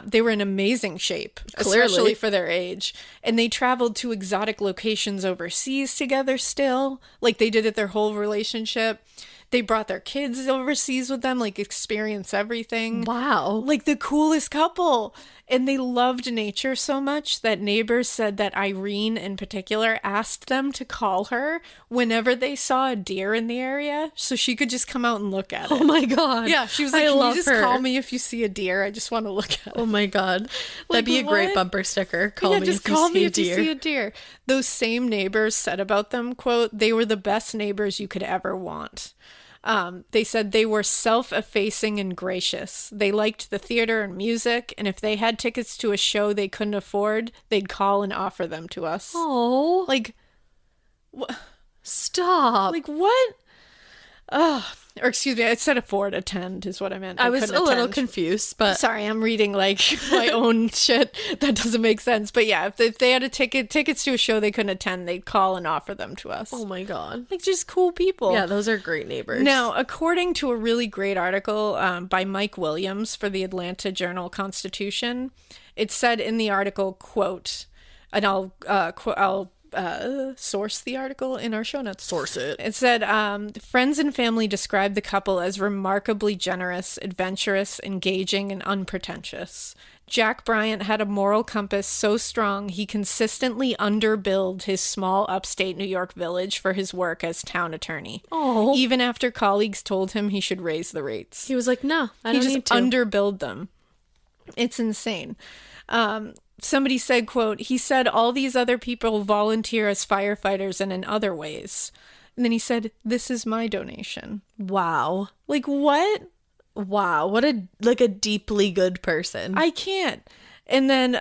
They were in amazing shape, especially for their age. And they traveled to exotic locations overseas together still, like they did at their whole relationship. They brought their kids overseas with them, like experience everything. Wow. Like the coolest couple. And they loved nature so much that neighbors said that Irene in particular asked them to call her whenever they saw a deer in the area so she could just come out and look at it. Oh my God. Yeah, she was like, can you just call me if you see a deer? I just want to look at it. Oh my God. That'd be a great bumper sticker. Call me just if call you me see a if deer. you see a deer. Those same neighbors said about them, quote, they were the best neighbors you could ever want. They said they were self-effacing and gracious. They liked the theater and music, and if they had tickets to a show they couldn't afford, they'd call and offer them to us. Oh. Like, stop. Like, what? Or excuse me, I said afford, attend is what I meant. I was a little confused, but... Sorry, I'm reading, like, my own shit. That doesn't make sense. But yeah, if they had tickets to a show they couldn't attend, they'd call and offer them to us. Oh my God. Like, just cool people. Yeah, those are great neighbors. Now, according to a really great article by Mike Williams for the Atlanta Journal-Constitution, it said in the article, quote, and I'll source the article in our show notes. Source it. It said, friends and family described the couple as remarkably generous, adventurous, engaging, and unpretentious. Jack Bryant had a moral compass so strong he consistently underbilled his small upstate New York village for his work as town attorney. Oh. Even after colleagues told him he should raise the rates. He was like, no, I don't need to. He just underbilled them. It's insane. Somebody said, quote, he said all these other people volunteer as firefighters and in other ways. And then he said, this is my donation. Wow. Like, what? Wow. What a deeply good person. I can't. And then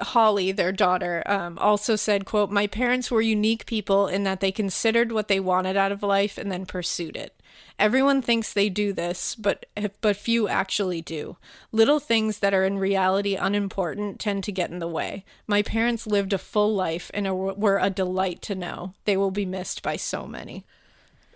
Holly, their daughter, also said, quote, "My parents were unique people in that they considered what they wanted out of life and then pursued it. Everyone thinks they do this, but few actually do. Little things that are in reality unimportant tend to get in the way. My parents lived a full life and were a delight to know. They will be missed by so many."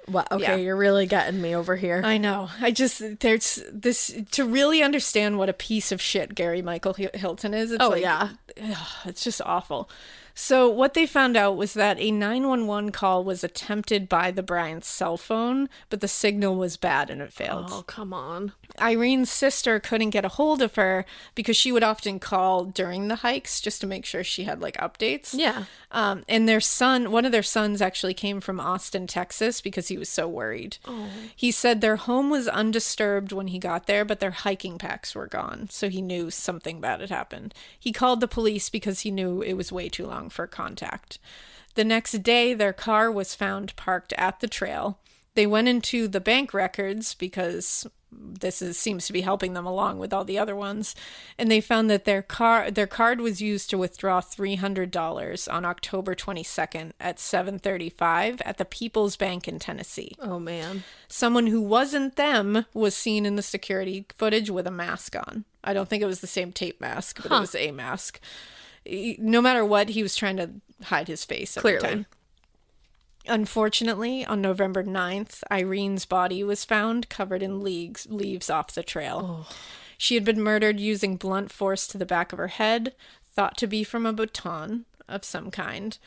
Wow, okay, You're really getting me over here. I know. There's this, to really understand what a piece of shit Gary Michael Hilton is. It's just awful. So what they found out was that a 911 call was attempted by the Bryant's cell phone, but the signal was bad and it failed. Oh, come on. Irene's sister couldn't get a hold of her because she would often call during the hikes just to make sure she had like updates. Yeah. And one of their sons actually came from Austin, Texas because he was so worried. Oh. He said their home was undisturbed when he got there, but their hiking packs were gone. So he knew something bad had happened. He called the police because he knew it was way too long for contact. The next day, their car was found parked at the trail. They went into the bank records because seems to be helping them along with all the other ones, and they found that their card was used to withdraw $300 on October 22nd at 7:35 at the People's Bank in Tennessee. Oh man. Someone who wasn't them was seen in the security footage with a mask on. I don't think it was the same tape mask, but it was a mask. No matter what, he was trying to hide his face every time. Unfortunately, on November 9th, Irene's body was found covered in leaves off the trail. Oh. She had been murdered using blunt force to the back of her head, thought to be from a baton of some kind.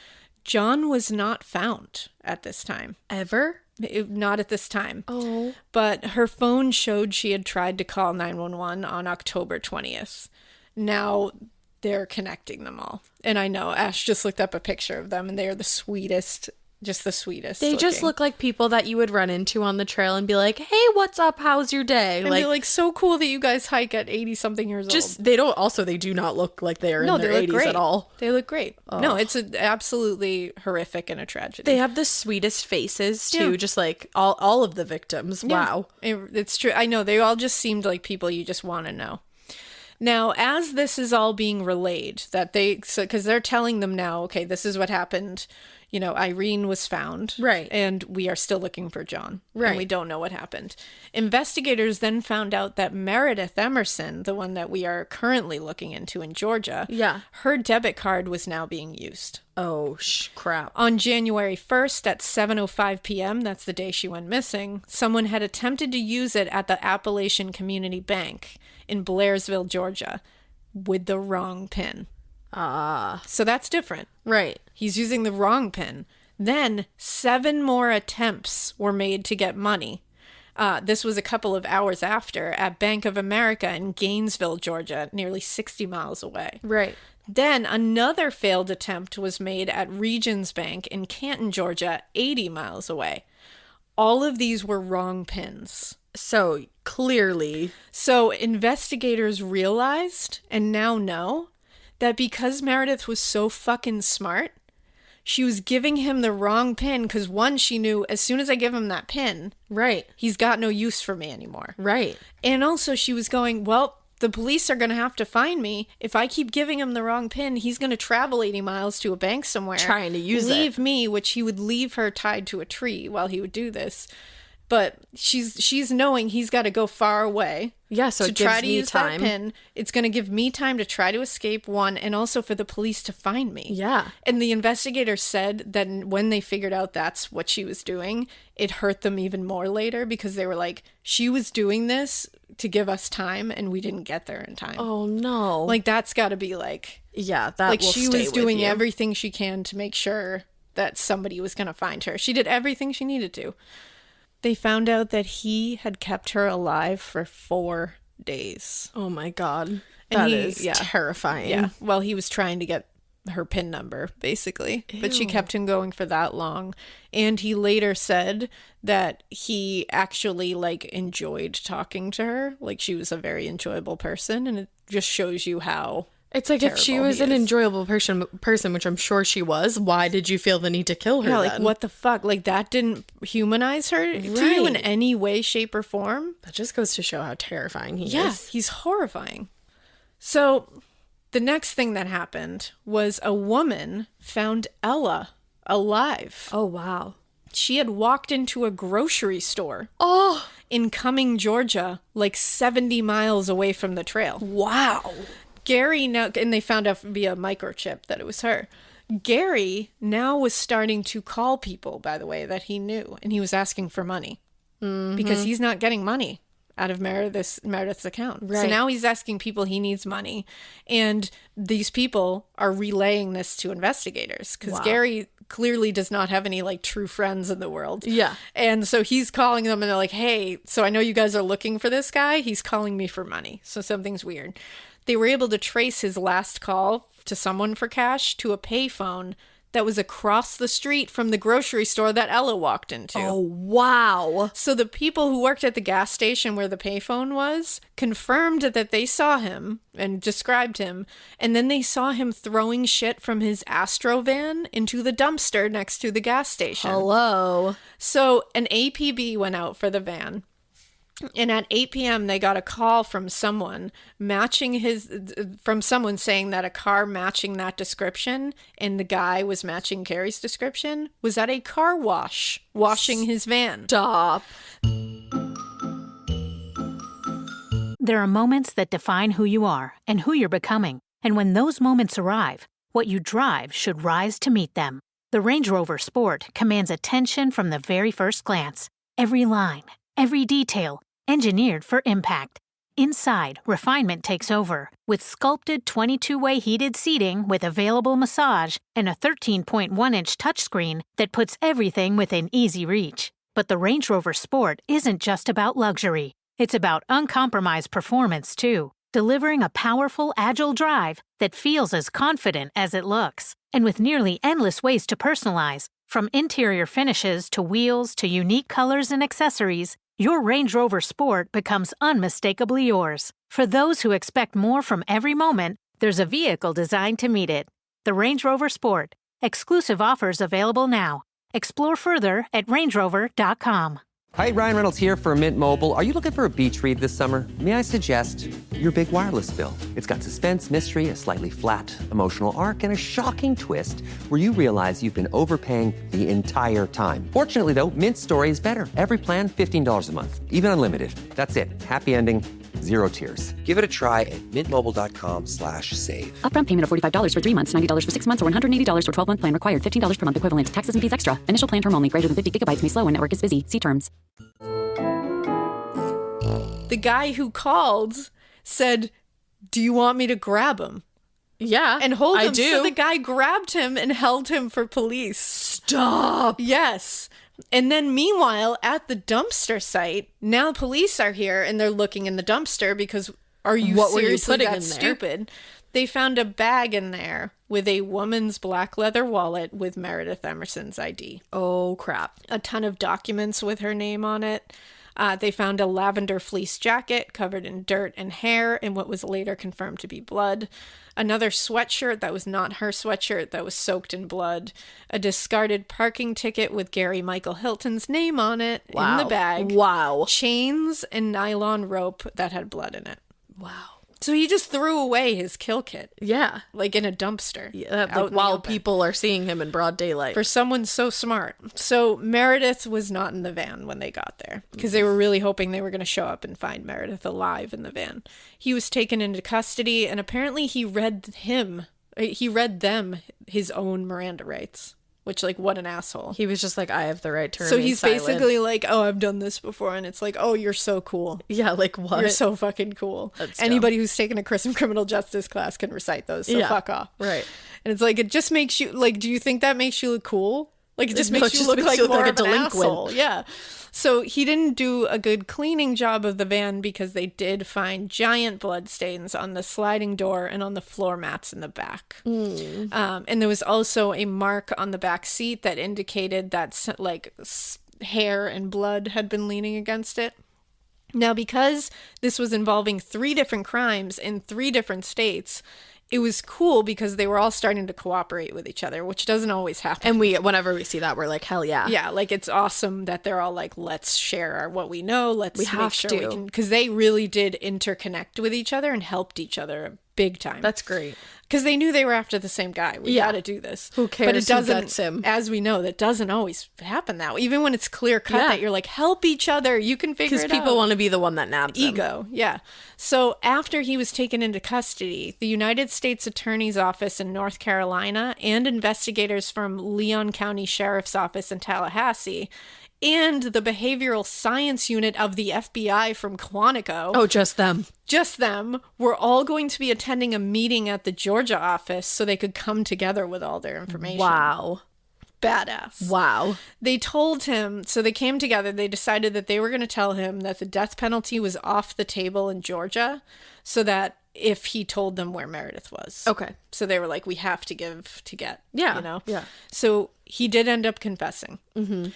John was not found at this time. Ever? Not at this time. Oh. But her phone showed she had tried to call 911 on October 20th. Now they're connecting them all. And I know, Ash just looked up a picture of them, and they are the sweetest. Just the sweetest. They just look like people that you would run into on the trail and be like, "Hey, what's up? How's your day?" And be like, "So cool that you guys hike at 80-something years old." They do not look like they are in their 80s at all. They look great. Oh. No, it's absolutely horrific and a tragedy. They have the sweetest faces too, just like all of the victims. Yeah. Wow. It's true. I know. They all just seemed like people you just want to know. Now, as this is all being relayed, because they're telling them now, okay, this is what happened. You know, Irene was found. Right. And we are still looking for John. Right. And we don't know what happened. Investigators then found out that Meredith Emerson, the one that we are currently looking into in Georgia, her debit card was now being used. Oh, crap. On January 1st at 7:05 p.m., that's the day she went missing, someone had attempted to use it at the Appalachian Community Bank in Blairsville, Georgia, with the wrong PIN. So that's different. Right. He's using the wrong PIN. Then 7 more attempts were made to get money. This was a couple of hours after at Bank of America in Gainesville, Georgia, nearly 60 miles away. Right. Then another failed attempt was made at Regions Bank in Canton, Georgia, 80 miles away. All of these were wrong PINs. So clearly. So investigators realized and now know that because Meredith was so fucking smart, she was giving him the wrong PIN because, one, she knew as soon as I give him that PIN, right, he's got no use for me anymore. Right. And also she was going, well, the police are going to have to find me. If I keep giving him the wrong PIN, he's going to travel 80 miles to a bank somewhere. Trying to use leave me, which he would leave her tied to a tree while he would do this. But she's knowing he's got to go far away. Yeah, so to it gives try to me use time. That pin. It's going to give me time to try to escape, one, and also for the police to find me. Yeah. And the investigators said that when they figured out that's what she was doing, it hurt them even more later because they were like, she was doing this to give us time and we didn't get there in time. Oh, no. Like, that's got to be like... Yeah, that like will she stay was doing with you. everything she can to make sure that somebody was going to find her. She did everything she needed to. They found out that he had kept her alive for 4 days. Oh my God. And that is terrifying. Yeah. Well, he was trying to get her PIN number, basically. Ew. But she kept him going for that long. And he later said that he actually, like, enjoyed talking to her. Like, she was a very enjoyable person. And it just shows you how... It's like if she was an enjoyable person, which I'm sure she was, why did you feel the need to kill her? Yeah, like, what the fuck? Like, that didn't humanize her to you in any way, shape, or form? That just goes to show how terrifying he is. Yeah, he's horrifying. So, the next thing that happened was a woman found Ella alive. Oh, wow. She had walked into a grocery store. Oh. In Cumming, Georgia, like 70 miles away from the trail. Wow. Gary now, and they found out via microchip that it was her. Gary now was starting to call people, by the way, that he knew, and he was asking for money because he's not getting money out of Meredith's account. Right. So now he's asking people he needs money, and these people are relaying this to investigators because Gary clearly does not have any like true friends in the world. Yeah. And so he's calling them and they're like, hey, so I know you guys are looking for this guy. He's calling me for money. So something's weird. They were able to trace his last call to someone for cash to a payphone that was across the street from the grocery store that Ella walked into. Oh, wow. So the people who worked at the gas station where the payphone was confirmed that they saw him and described him. And then they saw him throwing shit from his Astro van into the dumpster next to the gas station. Hello. So an APB went out for the van. And at 8 p.m., they got a call from someone saying that a car matching that description and the guy was matching Carrie's description was at a car wash washing his van. Stop. There are moments that define who you are and who you're becoming. And when those moments arrive, what you drive should rise to meet them. The Range Rover Sport commands attention from the very first glance. Every line, every detail, engineered for impact. Inside, refinement takes over with sculpted 22-way heated seating with available massage and a 13.1-inch touchscreen that puts everything within easy reach. But the Range Rover Sport isn't just about luxury. It's about uncompromised performance, too, delivering a powerful, agile drive that feels as confident as it looks. And with nearly endless ways to personalize, from interior finishes to wheels to unique colors and accessories, your Range Rover Sport becomes unmistakably yours. For those who expect more from every moment, there's a vehicle designed to meet it. The Range Rover Sport. Exclusive offers available now. Explore further at rangerover.com. Hi, Ryan Reynolds here for Mint Mobile. Are you looking for a beach read this summer? May I suggest your big wireless bill? It's got suspense, mystery, a slightly flat, emotional arc, and a shocking twist where you realize you've been overpaying the entire time. Fortunately, though, Mint's story is better. Every plan, $15 a month. Even unlimited. That's it. Happy ending. Zero tears. Give it a try at mintmobile.com/save. Upfront payment of $45 for 3 months, $90 for 6 months, or $180 for 12-month plan required. $15 per month equivalent. Taxes and fees extra. Initial plan term only. Greater than 50 gigabytes may slow when network is busy. See terms. The guy who called said, do you want me to grab him? Yeah, and hold him. I do. So the guy grabbed him and held him for police. Stop. Yes. And then meanwhile, at the dumpster site, now police are here and they're looking in the dumpster because are you what were you seriously putting that in there? stupid? They found a bag in there with a woman's black leather wallet with Meredith Emerson's ID. Oh, crap. A ton of documents with her name on it. They found a lavender fleece jacket covered in dirt and hair and what was later confirmed to be blood. Another sweatshirt that was not her sweatshirt that was soaked in blood. A discarded parking ticket with Michael Hilton's name on it in the bag. Wow. Chains and nylon rope that had blood in it. Wow. So he just threw away his kill kit. Yeah. Like in a dumpster. Yeah, like while people are seeing him in broad daylight. For someone so smart. So Meredith was not in the van when they got there because they were really hoping they were going to show up and find Meredith alive in the van. He was taken into custody and apparently he read them his own Miranda rights. Which, like, what an asshole. He was just like, I have the right to remain So he's silent. basically like, oh, I've done this before. And it's like, oh, you're so cool. Yeah, like, what? You're so fucking cool. That's Anybody who's taken a criminal justice class can recite those. So fuck off. Right. And it's like, it just makes you, like, do you think that makes you look cool? Like, it just makes you look like you more like of a an delinquent. asshole. Yeah. So he didn't do a good cleaning job of the van because they did find giant blood stains on the sliding door and on the floor mats in the back. And there was also a mark on the back seat that indicated that like hair and blood had been leaning against it. Now, because this was involving 3 different crimes in 3 different states, it was cool because they were all starting to cooperate with each other, which doesn't always happen. And whenever we see that, we're like, hell yeah. Yeah, like it's awesome that they're all like, let's share what we know. Let's we make have sure to. we can, because they really did interconnect with each other and helped each other big time. That's great. Because they knew they were after the same guy. We got to do this. Who cares? But it doesn't, who gets him? as we know, that doesn't always happen that way. Even when it's clear cut that you're like, help each other. You can figure it out. Because people want to be the one that nabs them. Ego, yeah. So after he was taken into custody, the United States Attorney's Office in North Carolina and investigators from Leon County Sheriff's Office in Tallahassee and the Behavioral Science Unit of the FBI from Quantico. Oh, just them. Just them were all going to be attending a meeting at the Georgia office so they could come together with all their information. Wow. Badass. Wow. They told him, so they came together, they decided that they were going to tell him that the death penalty was off the table in Georgia so that if he told them where Meredith was. Okay. So they were like, we have to give to get, Yeah. you know? Yeah. So he did end up confessing. Mm-hmm.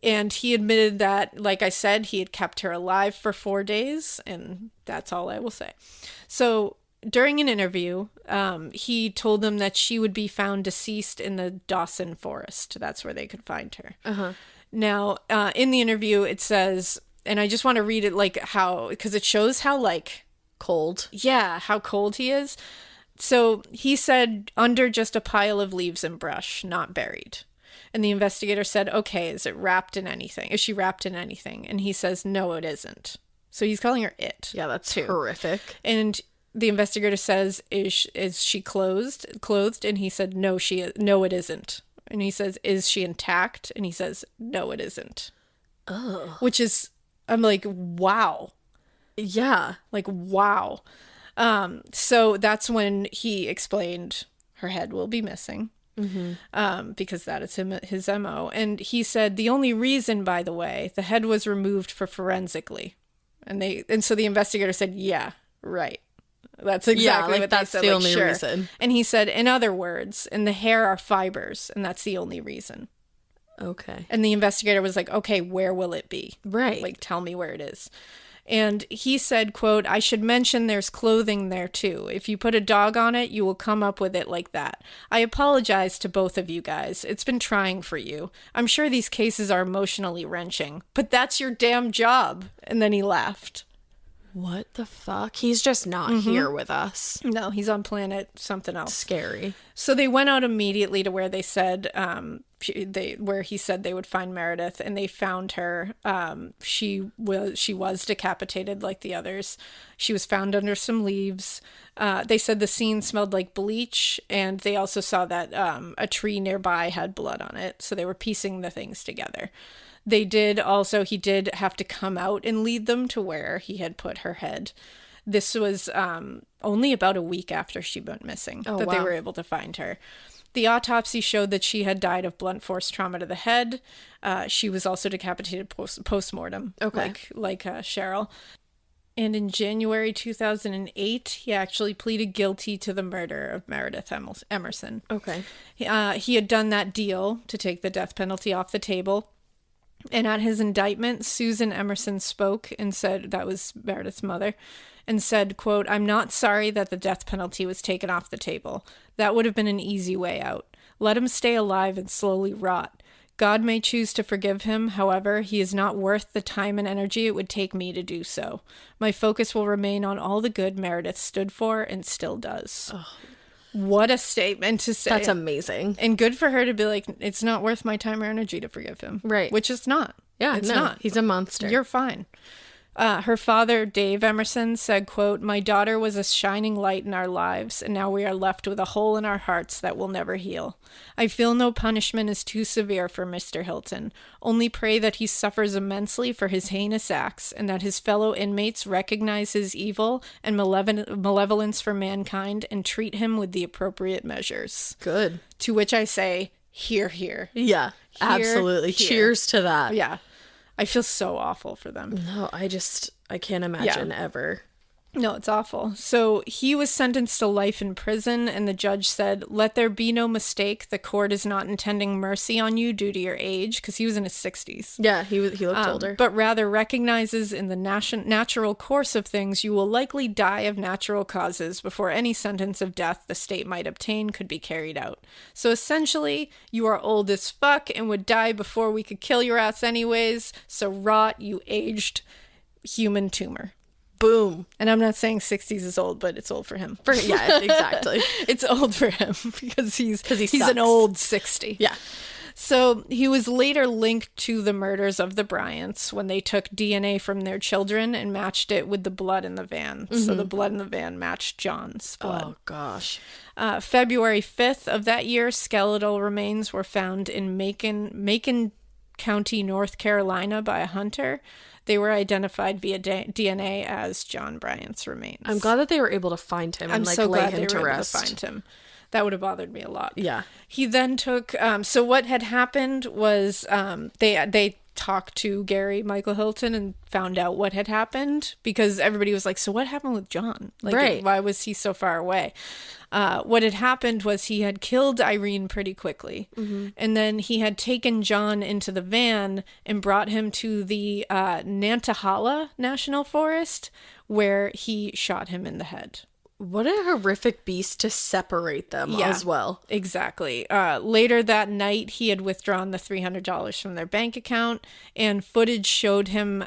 And he admitted that, like I said, he had kept her alive for 4 days, and that's all I will say. So during an interview, he told them that she would be found deceased in the Dawson Forest. That's where they could find her. Uh-huh. Now, in the interview, it says, and I just want to read it like how, because it shows how like cold. Yeah, how cold he is. So he said, under just a pile of leaves and brush, not buried. And the investigator said, okay, is it wrapped in anything? Is she wrapped in anything? And he says, no, it isn't. So he's calling her it. Yeah, that's too. Horrific. And the investigator says, is she clothed? And he said, no, it isn't. And he says, is she intact? And he says, no, it isn't. Oh. Which is, I'm like, wow. Yeah. Like, wow. So that's when he explained her head will be missing. Mm-hmm. Because that is his MO. And he said the only reason, by the way, the head was removed for forensically. And so the investigator said, yeah, right. That's exactly what that's they said. the only reason. And he said, in other words, in the hair are fibers, and that's the only reason. Okay. And the investigator was like, okay, where will it be? Right. Like, tell me where it is. And he said, quote, I should mention there's clothing there too. If you put a dog on it, you will come up with it like that. I apologize to both of you guys. It's been trying for you. I'm sure these cases are emotionally wrenching, but that's your damn job. And then he laughed. What the fuck? He's just not here with us. No, he's on planet something else. Scary. So they went out immediately to where they said, where he said they would find Meredith, and they found her. She was decapitated like the others. She was found under some leaves. They said the scene smelled like bleach, and they also saw that a tree nearby had blood on it. So they were piecing the things together. He did have to come out and lead them to where he had put her head. This was only about a week after she went missing they were able to find her. The autopsy showed that she had died of blunt force trauma to the head. She was also decapitated post-mortem, like Cheryl. And in January 2008, he actually pleaded guilty to the murder of Meredith Emerson. Okay. He had done that deal to take the death penalty off the table. And at his indictment, Susan Emerson spoke and said, that was Meredith's mother, and said, quote, I'm not sorry that the death penalty was taken off the table. That would have been an easy way out. Let him stay alive and slowly rot. God may choose to forgive him. However, he is not worth the time and energy it would take me to do so. My focus will remain on all the good Meredith stood for and still does. Oh. What a statement to say. That's amazing. And good for her to be like, it's not worth my time or energy to forgive him. Right. Which it's not. Yeah, it's no, not. He's a monster. You're fine. Her father, Dave Emerson, said, quote, my daughter was a shining light in our lives, and now we are left with a hole in our hearts that will never heal. I feel no punishment is too severe for Mr. Hilton. Only pray that he suffers immensely for his heinous acts, and that his fellow inmates recognize his evil and malevolence for mankind and treat him with the appropriate measures. Good. To which I say, hear, hear. Yeah, absolutely. Hear. Cheers to that. Yeah. I feel so awful for them. No, I can't imagine ever. No, it's awful. So he was sentenced to life in prison, and the judge said, let there be no mistake, the court is not intending mercy on you due to your age, because he was in his 60s. Yeah, he looked older. But rather recognizes in the natural course of things, you will likely die of natural causes before any sentence of death the state might obtain could be carried out. So essentially, you are old as fuck and would die before we could kill your ass anyways, so rot, you aged human tumor. Boom. And I'm not saying 60s is old, but it's old for him. Yeah, exactly. It's old for him because he's sucks. an old 60. Yeah. So he was later linked to the murders of the Bryants when they took DNA from their children and matched it with the blood in the van. So the blood in the van matched John's blood. Oh, gosh. February 5th of that year, skeletal remains were found in Macon County, North Carolina by a hunter. They were identified via DNA as John Bryant's remains. I'm glad that they were able to find him and so lay glad him they to were rest. able to find him. That would have bothered me a lot. Yeah. He then took, so what had happened was they talked to Michael Hilton and found out what had happened because everybody was like, so what happened with John? Like, right. Why was he so far away? What had happened was he had killed Irene pretty quickly. And then he had taken John into the van and brought him to the Nantahala National Forest where he shot him in the head. What a horrific beast to separate them as well. Exactly. Later that night, he had withdrawn the $300 from their bank account, and footage showed him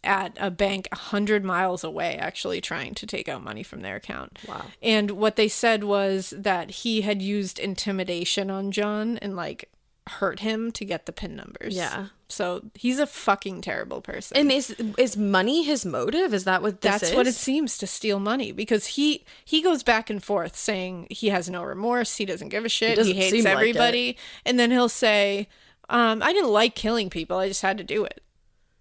at a bank 100 miles away, actually trying to take out money from their account. Wow. And what they said was that he had used intimidation on John and, like, hurt him to get the PIN numbers. Yeah. So he's a fucking terrible person. And is money his motive? Is that what this is? That's what it seems, to steal money, because he goes back and forth saying he has no remorse, he doesn't give a shit, he hates everybody, and then he'll say, I didn't like killing people, I just had to do it.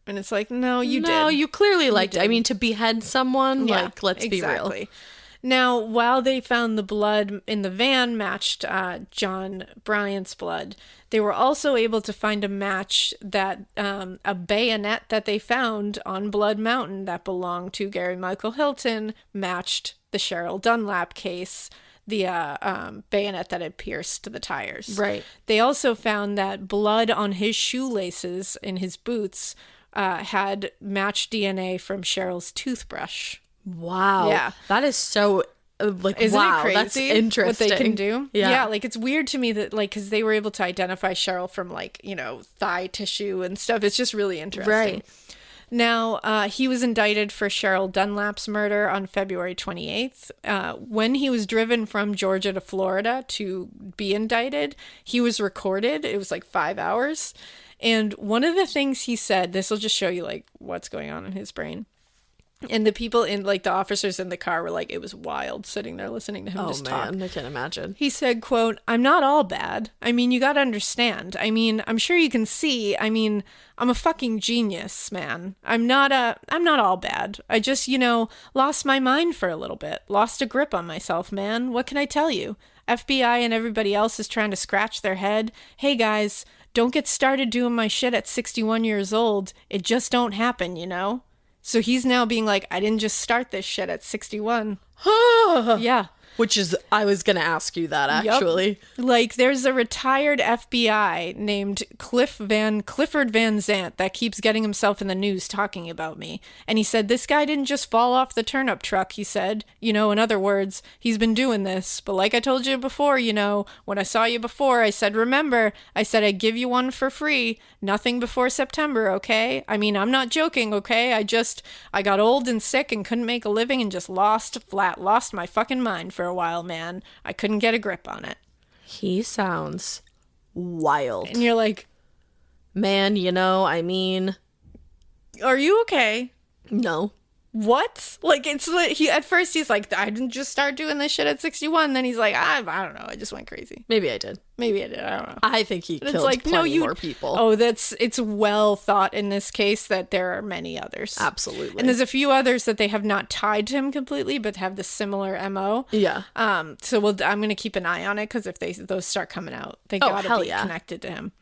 And it's like, no, you did. No, you clearly liked it. I mean, to behead someone, like, let's be real. Now, while they found the blood in the van matched John Bryant's blood, they were also able to find a match that a bayonet that they found on Blood Mountain that belonged to Michael Hilton matched the Cheryl Dunlap case, the bayonet that had pierced the tires. Right. They also found that blood on his shoelaces in his boots had matched DNA from Cheryl's toothbrush. Wow. Yeah. That is so, like, Isn't wow, it crazy that's interesting. what they can do? Yeah. Like, it's weird to me that, like, because they were able to identify Cheryl from, like, you know, thigh tissue and stuff. It's just really interesting. Right. Now, he was indicted for Cheryl Dunlap's murder on February 28th. When he was driven from Georgia to Florida to be indicted, he was recorded. It was like 5 hours. And one of the things he said, this will just show you, like, what's going on in his brain. And the people in, like, the officers in the car were like, it was wild sitting there listening to him just talk. Oh, man, I can't imagine. He said, quote, "I'm not all bad. I mean, you gotta understand. I mean, I'm sure you can see. I mean, I'm a fucking genius, man. I'm not all bad. I just, you know, lost my mind for a little bit. Lost a grip on myself, man. What can I tell you? FBI and everybody else is trying to scratch their head. Hey, guys, don't get started doing my shit at 61 years old. It just don't happen, you know?" So he's now being like, I didn't just start this shit at 61. Yeah. Which is, I was going to ask you that, actually. Yep. Like, there's a retired FBI named Clifford Van Zant that keeps getting himself in the news talking about me. And he said, this guy didn't just fall off the turnip truck, he said. You know, in other words, he's been doing this. But like I told you before, you know, when I saw you before, I said, remember, I said I'd give you one for free. Nothing before September, okay? I mean, I'm not joking, okay? I got old and sick and couldn't make a living and just lost my fucking mind for a while, man. I couldn't get a grip on it. He sounds wild. And you're like, man, you know, I mean, are you okay? No. What? Like, it's he at first he's like, I didn't just start doing this shit at 61. Then he's like, I don't know, I just went crazy. Maybe I did. I don't know. I think he killed plenty more people. Oh, it's well thought in this case that there are many others. Absolutely. And there's a few others that they have not tied to him completely, but have the similar MO. Yeah. So I'm gonna keep an eye on it because if those start coming out, they gotta be connected to him.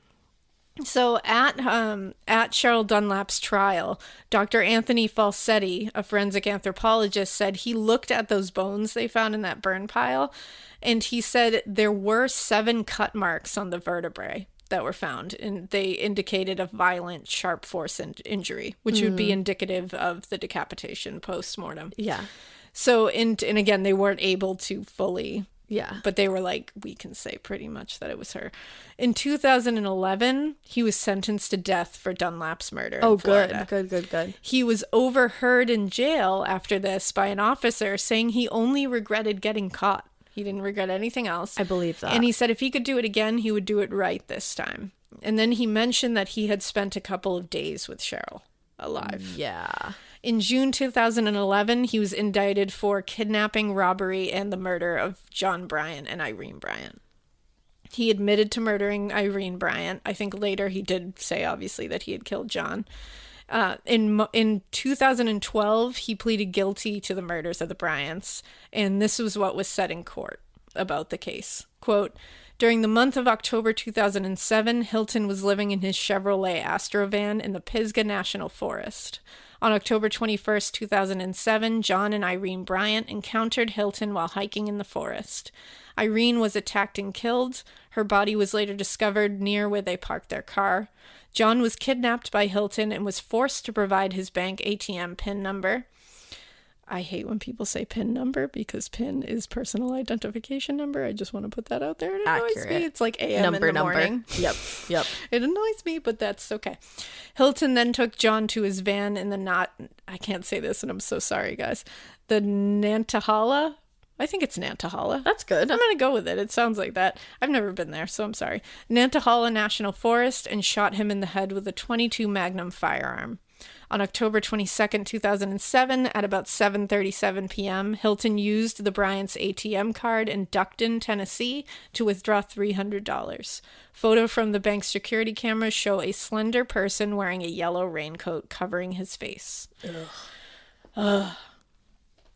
So at Cheryl Dunlap's trial, Dr. Anthony Falsetti, a forensic anthropologist, said he looked at those bones they found in that burn pile, and he said there were 7 cut marks on the vertebrae that were found, and they indicated a violent, sharp force injury, which would be indicative of the decapitation post-mortem. Yeah. So, and again, they weren't able to fully Yeah. But they were like, we can say pretty much that it was her. In 2011, he was sentenced to death for Dunlap's murder. Oh, in Florida. good. He was overheard in jail after this by an officer saying he only regretted getting caught. He didn't regret anything else. I believe that. And he said if he could do it again, he would do it right this time. And then he mentioned that he had spent a couple of days with Cheryl alive. Yeah. In June 2011, he was indicted for kidnapping, robbery, and the murder of John Bryant and Irene Bryant. He admitted to murdering Irene Bryant. I think later he did say, obviously, that he had killed John. In 2012, he pleaded guilty to the murders of the Bryants, and this was what was said in court about the case. Quote, during the month of October 2007, Hilton was living in his Chevrolet Astrovan in the Pisgah National Forest. On October 21st, 2007, John and Irene Bryant encountered Hilton while hiking in the forest. Irene was attacked and killed. Her body was later discovered near where they parked their car. John was kidnapped by Hilton and was forced to provide his bank ATM PIN number. I hate when people say PIN number because PIN is personal identification number. I just want to put that out there. It annoys me. It's like AM in the morning. Yep. It annoys me, but that's okay. Hilton then took John to his van in the I can't say this and I'm so sorry, guys. The Nantahala. I think it's Nantahala. That's good. I'm going to go with it. It sounds like that. I've never been there, so I'm sorry. Nantahala National Forest and shot him in the head with a .22 Magnum firearm. On October 22nd, 2007, at about 7:37 p.m., Hilton used the Bryant's ATM card in Duckton, Tennessee, to withdraw $300. Photo from the bank's security cameras show a slender person wearing a yellow raincoat covering his face.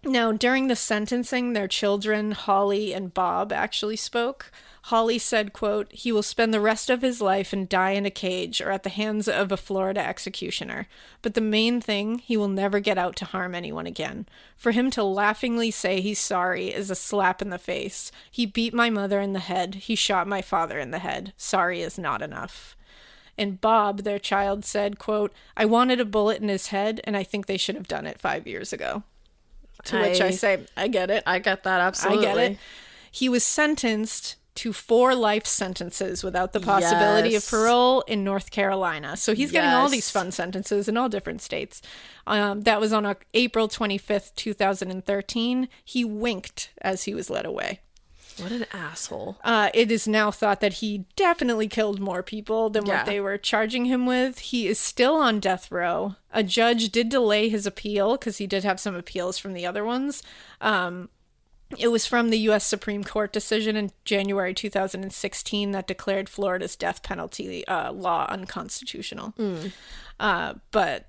Now, during the sentencing, their children, Holly and Bob, actually spoke. Holly said, quote, he will spend the rest of his life and die in a cage or at the hands of a Florida executioner. But the main thing, he will never get out to harm anyone again. For him to laughingly say he's sorry is a slap in the face. He beat my mother in the head. He shot my father in the head. Sorry is not enough. And Bob, their child, said, quote, I wanted a bullet in his head, and I think they should have done it 5 years ago. To which I say, I get it. I get that, absolutely. I get it. He was sentenced to 4 life sentences without the possibility of parole in North Carolina. So he's getting all these fun sentences in all different states. That was on April 25th, 2013. He winked as he was led away. What an asshole. It is now thought that he definitely killed more people than what they were charging him with. He is still on death row. A judge did delay his appeal because he did have some appeals from the other ones. It was from the U.S. Supreme Court decision in January 2016 that declared Florida's death penalty law unconstitutional. But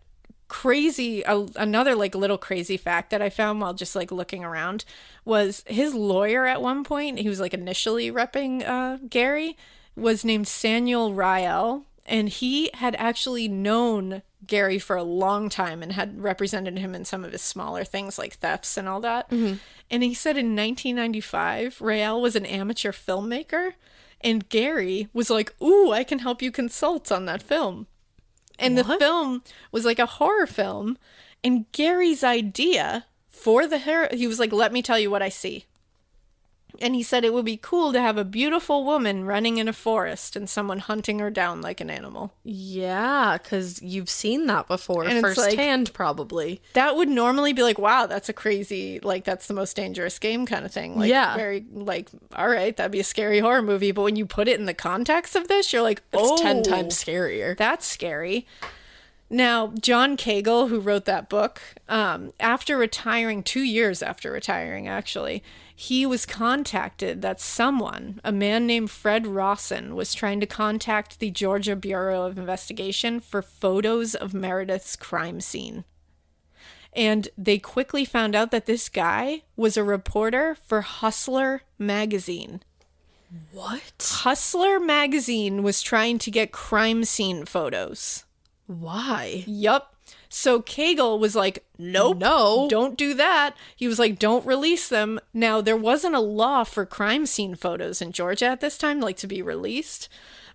crazy, another like little crazy fact that I found while just like looking around was his lawyer at one point, he was like initially repping Gary, was named Samuel Riel, and he had actually known Gary for a long time and had represented him in some of his smaller things like thefts and all that. And he said in 1995, Riel was an amateur filmmaker, and Gary was like, ooh, I can help you consult on that film. And the film was like a horror film, and Gary's idea for the horror, he was like, let me tell you what I see. And he said it would be cool to have a beautiful woman running in a forest and someone hunting her down like an animal. Yeah, because you've seen that before And it's firsthand, like, probably. That would normally be like, wow, that's a crazy, like, that's the most dangerous game kind of thing. Like, very, like, all right, that'd be a scary horror movie. But when you put it in the context of this, you're like, it's 10 times scarier. That's scary. Now, John Cagle, who wrote that book, after retiring, 2 years after retiring, actually, he was contacted that someone, a man named Fred Rawson, was trying to contact the Georgia Bureau of Investigation for photos of Meredith's crime scene. And they quickly found out that this guy was a reporter for Hustler magazine. What? Hustler magazine was trying to get crime scene photos. Why? Yup. So Cagle was like, nope, no, don't do that. He was like, don't release them. Now, there wasn't a law for crime scene photos in Georgia at this time, like to be released.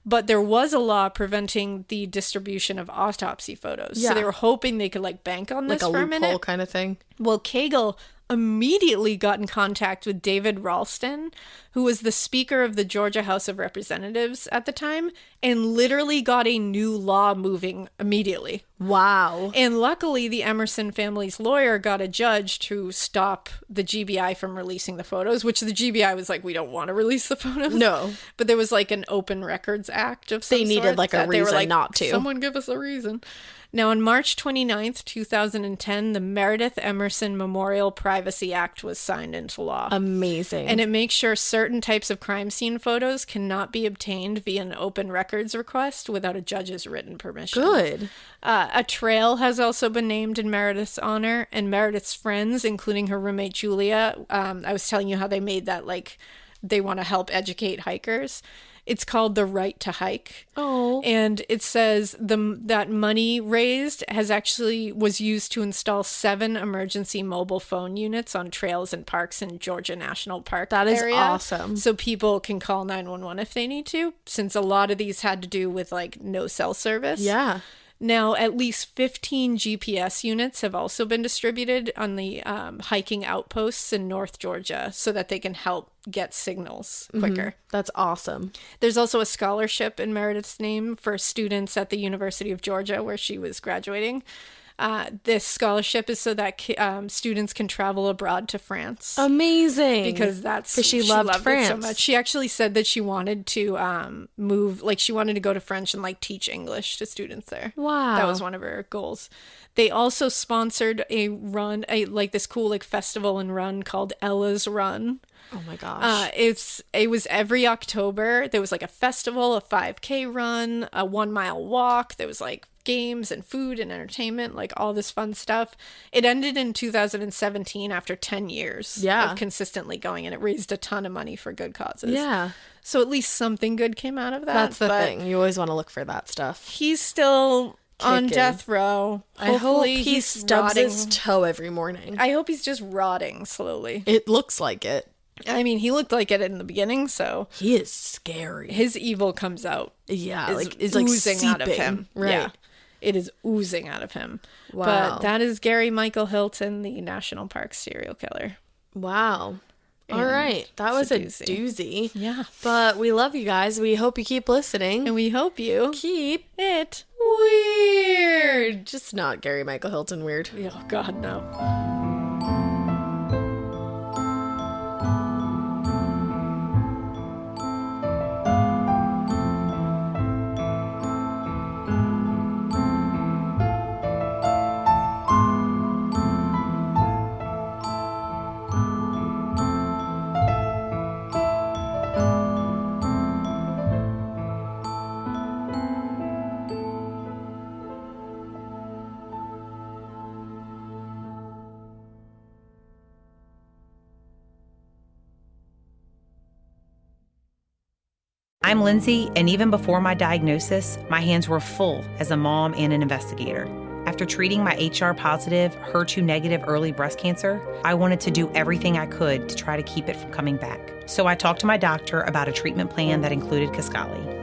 But there was a law preventing the distribution of autopsy photos. Yeah. So they were hoping they could like bank on this like for a minute. Like a loophole kind of thing. Well, Cagle immediately got in contact with David Ralston, who was the Speaker of the Georgia House of Representatives at the time, and literally got a new law moving immediately. Wow. And luckily, the Emerson family's lawyer got a judge to stop the GBI from releasing the photos, which the GBI was like, we don't want to release the photos. No. But there was like an Open Records Act of some They needed sort like a that they were reason like, not to. Someone give us a reason. Now, on March 29th, 2010, the Meredith Emerson Memorial Privacy Act was signed into law. Amazing. And it makes sure certain types of crime scene photos cannot be obtained via an open records request without a judge's written permission. Good. A trail has also been named in Meredith's honor, and Meredith's friends, including her roommate Julia, I was telling you how they made that, like, they want to help educate hikers. It's called the Right to Hike. Oh. And it says that money raised was used to install 7 emergency mobile phone units on trails and parks in Georgia National Park. That is area, awesome. So people can call 911 if they need to, since a lot of these had to do with like no cell service. Yeah. Now, at least 15 GPS units have also been distributed on the hiking outposts in North Georgia so that they can help get signals quicker. That's awesome. There's also a scholarship in Meredith's name for students at the University of Georgia where she was graduating. This scholarship is so that students can travel abroad to France. Amazing. Because she loved France it so much. She actually said that she wanted to move, like she wanted to go to French and like teach English to students there. Wow. That was one of her goals. They also sponsored a run, like this cool like festival and run called Ella's Run. Oh my gosh. It was every October. There was like a festival, a 5K run, a 1-mile walk. There was like games and food and entertainment, like all this fun stuff. It ended in 2017 after 10 years of consistently going, and it raised a ton of money for good causes. Yeah. So at least something good came out of that. That's the thing. You always want to look for that stuff. He's still on death row. I hope he stubs his toe every morning. I hope he's just rotting slowly. It looks like it. I mean, he looked like it in the beginning, so he is scary. His evil comes out. Yeah, it's like oozing out of him. Right. Yeah, it is oozing out of him. Wow. But that is Gary Michael Hilton, the National Park serial killer. Wow. All right. That was a doozy. Yeah. But we love you guys. We hope you keep listening. And we hope you keep it weird. Just not Gary Michael Hilton weird. Oh, God, no. I'm Lindsay, and even before my diagnosis, my hands were full as a mom and an investigator. After treating my HR-positive, HER2-negative early breast cancer, I wanted to do everything I could to try to keep it from coming back. So I talked to my doctor about a treatment plan that included Kisqali.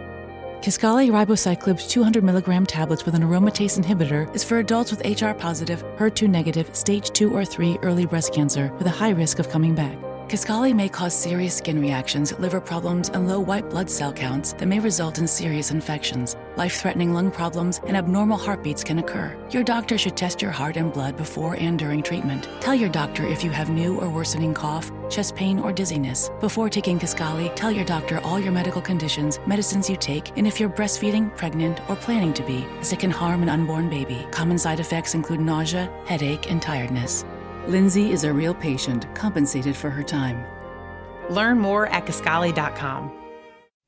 Kisqali ribociclib 200 milligram tablets with an aromatase inhibitor is for adults with HR-positive, HER2-negative, stage 2 or 3 early breast cancer with a high risk of coming back. Kisqali may cause serious skin reactions, liver problems, and low white blood cell counts that may result in serious infections. Life-threatening lung problems and abnormal heartbeats can occur. Your doctor should test your heart and blood before and during treatment. Tell your doctor if you have new or worsening cough, chest pain, or dizziness. Before taking Kisqali, tell your doctor all your medical conditions, medicines you take, and if you're breastfeeding, pregnant, or planning to be, as it can harm an unborn baby. Common side effects include nausea, headache, and tiredness. Lindsay is a real patient, compensated for her time. Learn more at Kisqali.com.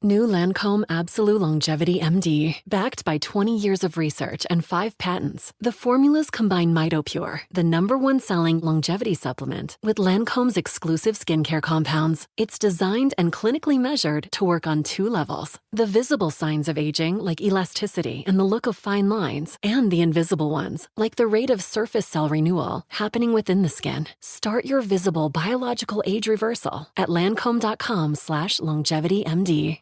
New Lancome Absolute Longevity MD. Backed by 20 years of research and 5 patents, the formulas combine MitoPure, the #1 selling longevity supplement, with Lancome's exclusive skincare compounds. It's designed and clinically measured to work on 2 levels: the visible signs of aging, like elasticity and the look of fine lines, and the invisible ones, like the rate of surface cell renewal happening within the skin. Start your visible biological age reversal at Lancome.com/longevitymd.